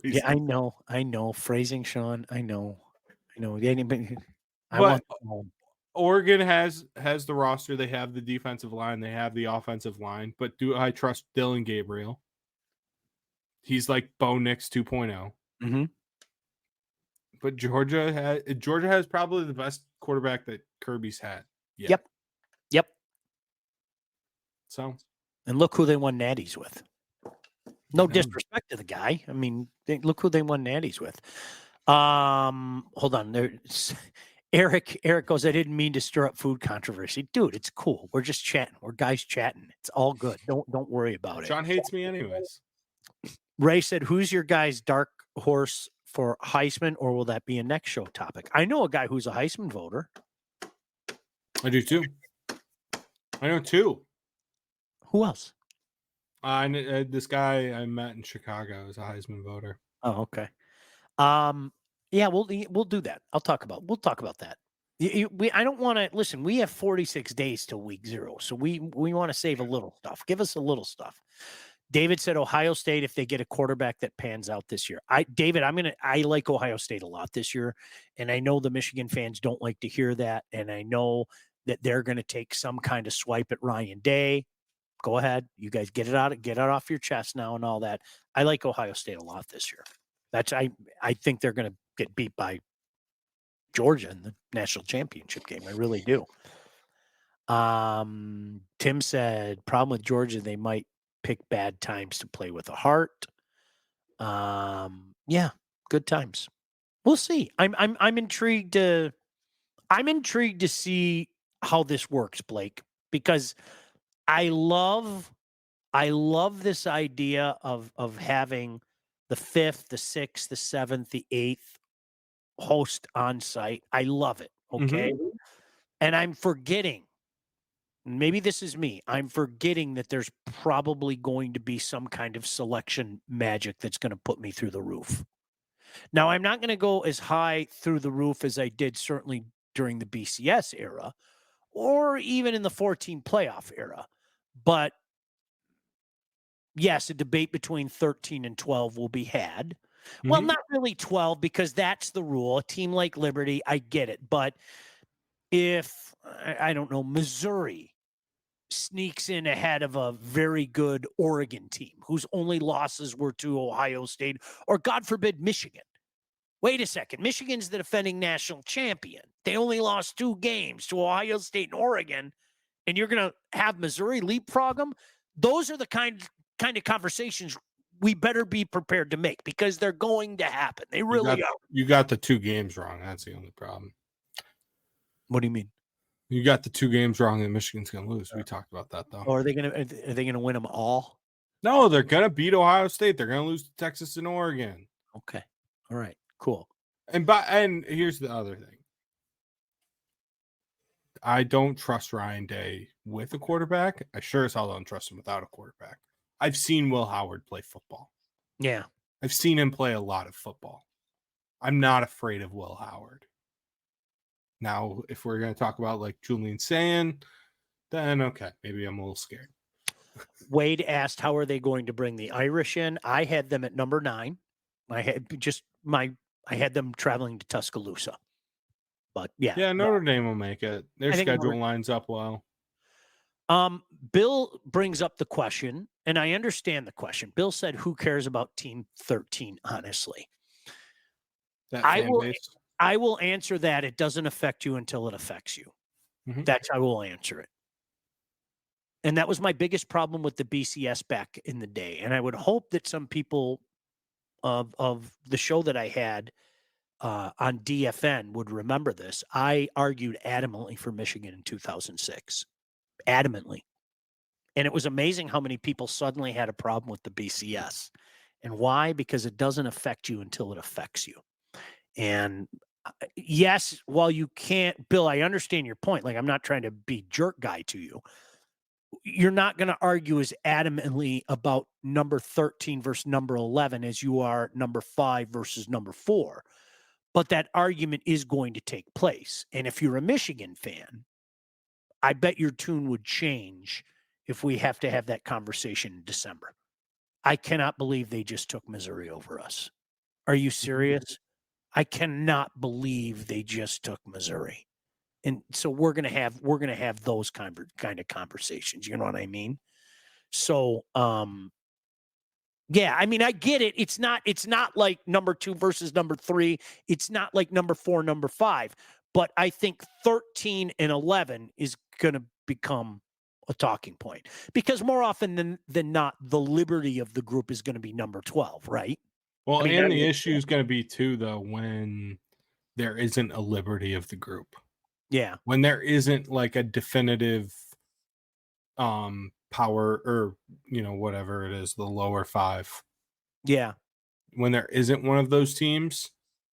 Yeah, I phrasing. know. Phrasing, Sean. I know. Anybody, I But want them home. Oregon has the roster. They have the defensive line. They have the offensive line. But do I trust Dylan Gabriel? He's like Bo Nix 2.0. Mm-hmm. But Georgia has probably the best quarterback that Kirby's had. Yeah. Yep. So And look who they won natties with. No Yeah. disrespect to the guy. I mean, look who they won natties with. Hold on. There's Eric goes, I didn't mean to stir up food controversy. Dude, it's cool. We're just chatting. We're guys chatting. It's all good. Don't worry about it. Sean hates me anyways. Ray said, who's your guy's dark horse for Heisman, or will that be a next show topic? I know a guy who's a Heisman voter. I do too. I know two. Who else? This guy I met in Chicago is a Heisman voter. Oh, okay. Yeah, we'll do that. We'll talk about that. I don't want to listen. We have 46 days till week 0, so we want to save a little stuff. Give us a little stuff. David said Ohio State if they get a quarterback that pans out this year. David, I like Ohio State a lot this year, and I know the Michigan fans don't like to hear that, and I know that they're going to take some kind of swipe at Ryan Day. Go ahead, you guys get it off your chest now and all that. I like Ohio State a lot this year. I think they're going to get beat by Georgia in the national championship game. I really do. Tim said, problem with Georgia, they might pick bad times to play with a heart. Yeah, good times. We'll see. I'm intrigued to see how this works, Blake, because I love this idea of having the 5th, the 6th, the 7th, the 8th host on site. I love it. Okay. Mm-hmm. And I'm forgetting, maybe this is me, I'm forgetting that there's probably going to be some kind of selection magic that's going to put me through the roof. Now, I'm not going to go as high through the roof as I did certainly during the BCS era or even in the 14 playoff era. But yes, a debate between 13 and 12 will be had. Well, Mhm. not really 12 because that's the rule. A team like Liberty, I get it. But if, I don't know, Missouri sneaks in ahead of a very good Oregon team whose only losses were to Ohio State or, God forbid, Michigan. Wait a second. Michigan's the defending national champion. They only lost 2 games to Ohio State and Oregon, and you're going to have Missouri leapfrog them? Those are the kind of conversations we better be prepared to make because they're going to happen. They really are. You got the 2 games wrong. That's the only problem. What do you mean? You got the 2 games wrong, and Michigan's going to lose. We talked about that though. Or are they going to win them all? No, they're going to beat Ohio State. They're going to lose to Texas and Oregon. Okay. All right. Cool. And here's the other thing. I don't trust Ryan Day with a quarterback. I sure as hell don't trust him without a quarterback. I've seen Will Howard play football. Yeah. I've seen him play a lot of football. I'm not afraid of Will Howard. Now, if we're going to talk about like Julian Sand, then okay, maybe I'm a little scared. Wade asked, how are they going to bring the Irish in? I had them at number 9. I had them traveling to Tuscaloosa. But yeah. Notre Dame will make it. Their schedule lines up well. Bill brings up the question, and I understand the question. Bill said, who cares about Team 13, honestly? I will answer that. It doesn't affect you until it affects you. Mm-hmm. That's how I will answer it. And that was my biggest problem with the BCS back in the day. And I would hope that some people of the show that I had on DFN would remember this. I argued adamantly for Michigan in 2006. Adamantly. And it was amazing how many people suddenly had a problem with the BCS. And why? Because it doesn't affect you until it affects you. And yes, while you can't, Bill, I understand your point. Like, I'm not trying to be jerk guy to you. You're not going to argue as adamantly about number 13 versus number 11 as you are number 5 versus number 4. But that argument is going to take place. And if you're a Michigan fan, I bet your tune would change if we have to have that conversation in December. I cannot believe they just took Missouri over us. Are you serious? I cannot believe they just took Missouri. And so we're gonna have those kind of conversations. You know what I mean? So yeah, I mean, I get it. It's not like number 2 versus number 3. It's not like number 4, number 5. But I think 13 and 11 is going to become a talking point because more often than not, the liberty of the group is going to be number 12, right? Well, I mean, and the issue is going to be too, though, when there isn't a liberty of the group. Yeah. When there isn't like a definitive power or, whatever it is, the lower 5. Yeah. When there isn't one of those teams,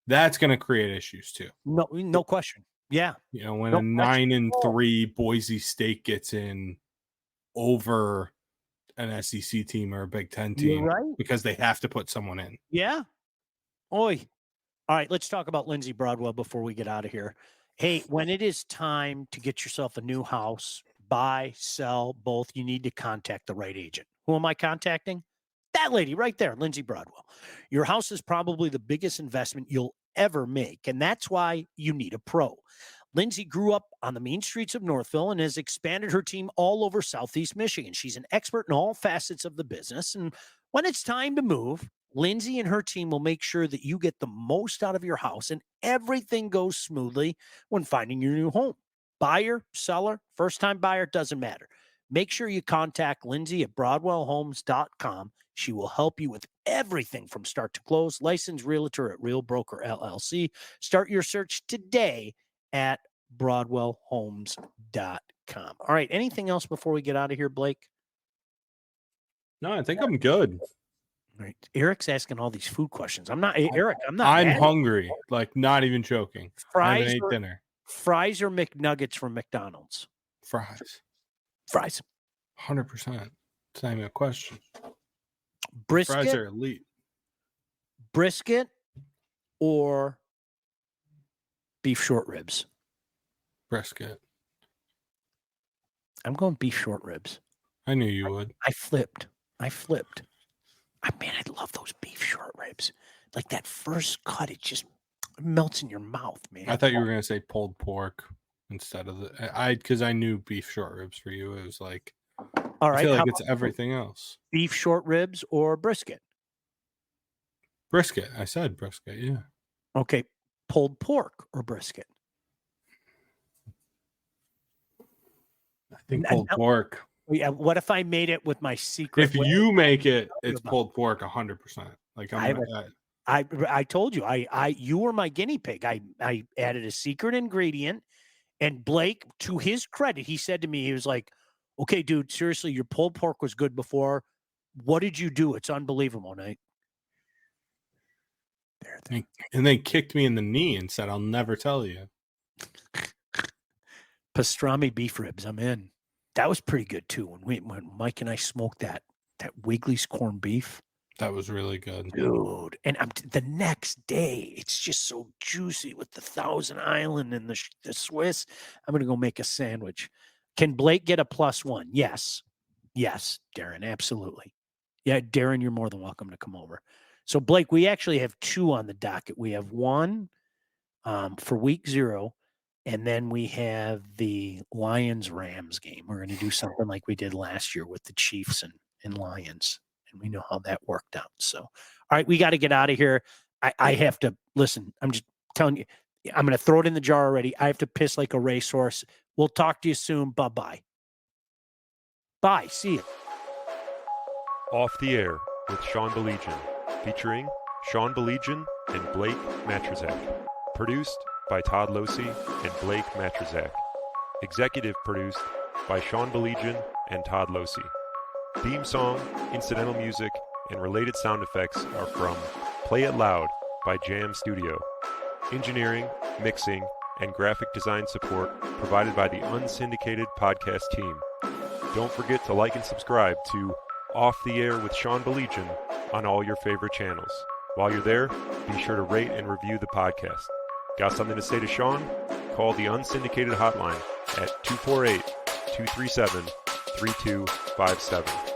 that's going to create issues too. No question. Yeah. When a 9-3 Boise State gets in over an SEC team or a Big Ten team, right, because they have to put someone in. Yeah. Oi. All right, let's talk about Lindsey Broadwell before we get out of here. Hey, when it is time to get yourself a new house, buy, sell, both, you need to contact the right agent. Who am I contacting? That lady right there, Lindsey Broadwell. Your house is probably the biggest investment you'll ever make, and that's why you need a pro. Lindsay grew up on the mean streets of Northville and has expanded her team all over Southeast Michigan. She's an expert in all facets of the business, and when it's time to move, Lindsay and her team will make sure that you get the most out of your house and everything goes smoothly when finding your new home. Buyer, seller, first-time buyer, doesn't matter. Make sure you contact Lindsay at BroadwellHomes.com. She will help you with everything from start to close. Licensed realtor at Real Broker LLC. Start your search today at BroadwellHomes.com. All right, anything else before we get out of here, Blake? No, I think I'm good. All right. Eric's asking all these food questions. I'm not. I'm hungry. Like, not even joking. I haven't ate dinner. Fries or McNuggets from McDonald's? Fries. 100%. It's not even a question. Brisket. Fries are elite. Brisket or beef short ribs? Brisket. I'm going beef short ribs. I knew you would. I flipped. Man, I love those beef short ribs. Like that first cut, it just melts in your mouth, man. I thought you were going to say pulled pork instead of because I knew beef short ribs for you. It was like, all right. I feel like it's everything else. Beef short ribs or brisket? Brisket. I said brisket, yeah. Okay. Pulled pork or brisket? I think pulled pork. Yeah. What if I made it with my secret? If you make it, it's pulled pork 100%. Like I told you, you were my guinea pig. I added a secret ingredient, and Blake, to his credit, he said to me, he was like, "Okay, dude, seriously, your pulled pork was good before. What did you do? It's unbelievable." And they kicked me in the knee and said, "I'll never tell you." Pastrami beef ribs. I'm in. That was pretty good too. When Mike and I smoked that Wiggly's corned beef. That was really good, dude. And the next day, it's just so juicy with the Thousand Island and the Swiss. I'm gonna go make a sandwich. Can Blake get a +1? Yes, Darren, absolutely. Yeah, Darren, you're more than welcome to come over. So Blake, we actually have 2 on the docket. We have 1 for week 0. And then we have the Lions-Rams game. We're going to do something like we did last year with the Chiefs and Lions. And we know how that worked out. So, all right, we got to get out of here. I have to listen. I'm just telling you, I'm going to throw it in the jar already. I have to piss like a racehorse. We'll talk to you soon. Bye-bye. Bye. See you. Off the Air with Sean Baligian, featuring Sean Baligian and Blake Majchrzak. Produced by Todd Losey and Blake Majchrzak. Executive produced by Sean Baligian and Todd Losey. Theme song, incidental music, and related sound effects are from Play It Loud by Jam Studio. Engineering, mixing, and graphic design support provided by the unsyndicated podcast team. Don't forget to like and subscribe to Off the Air with Sean Baligian on all your favorite channels. While you're there, be sure to rate and review the podcast. Got something to say to Sean? Call the unsyndicated hotline at 248-237-3257.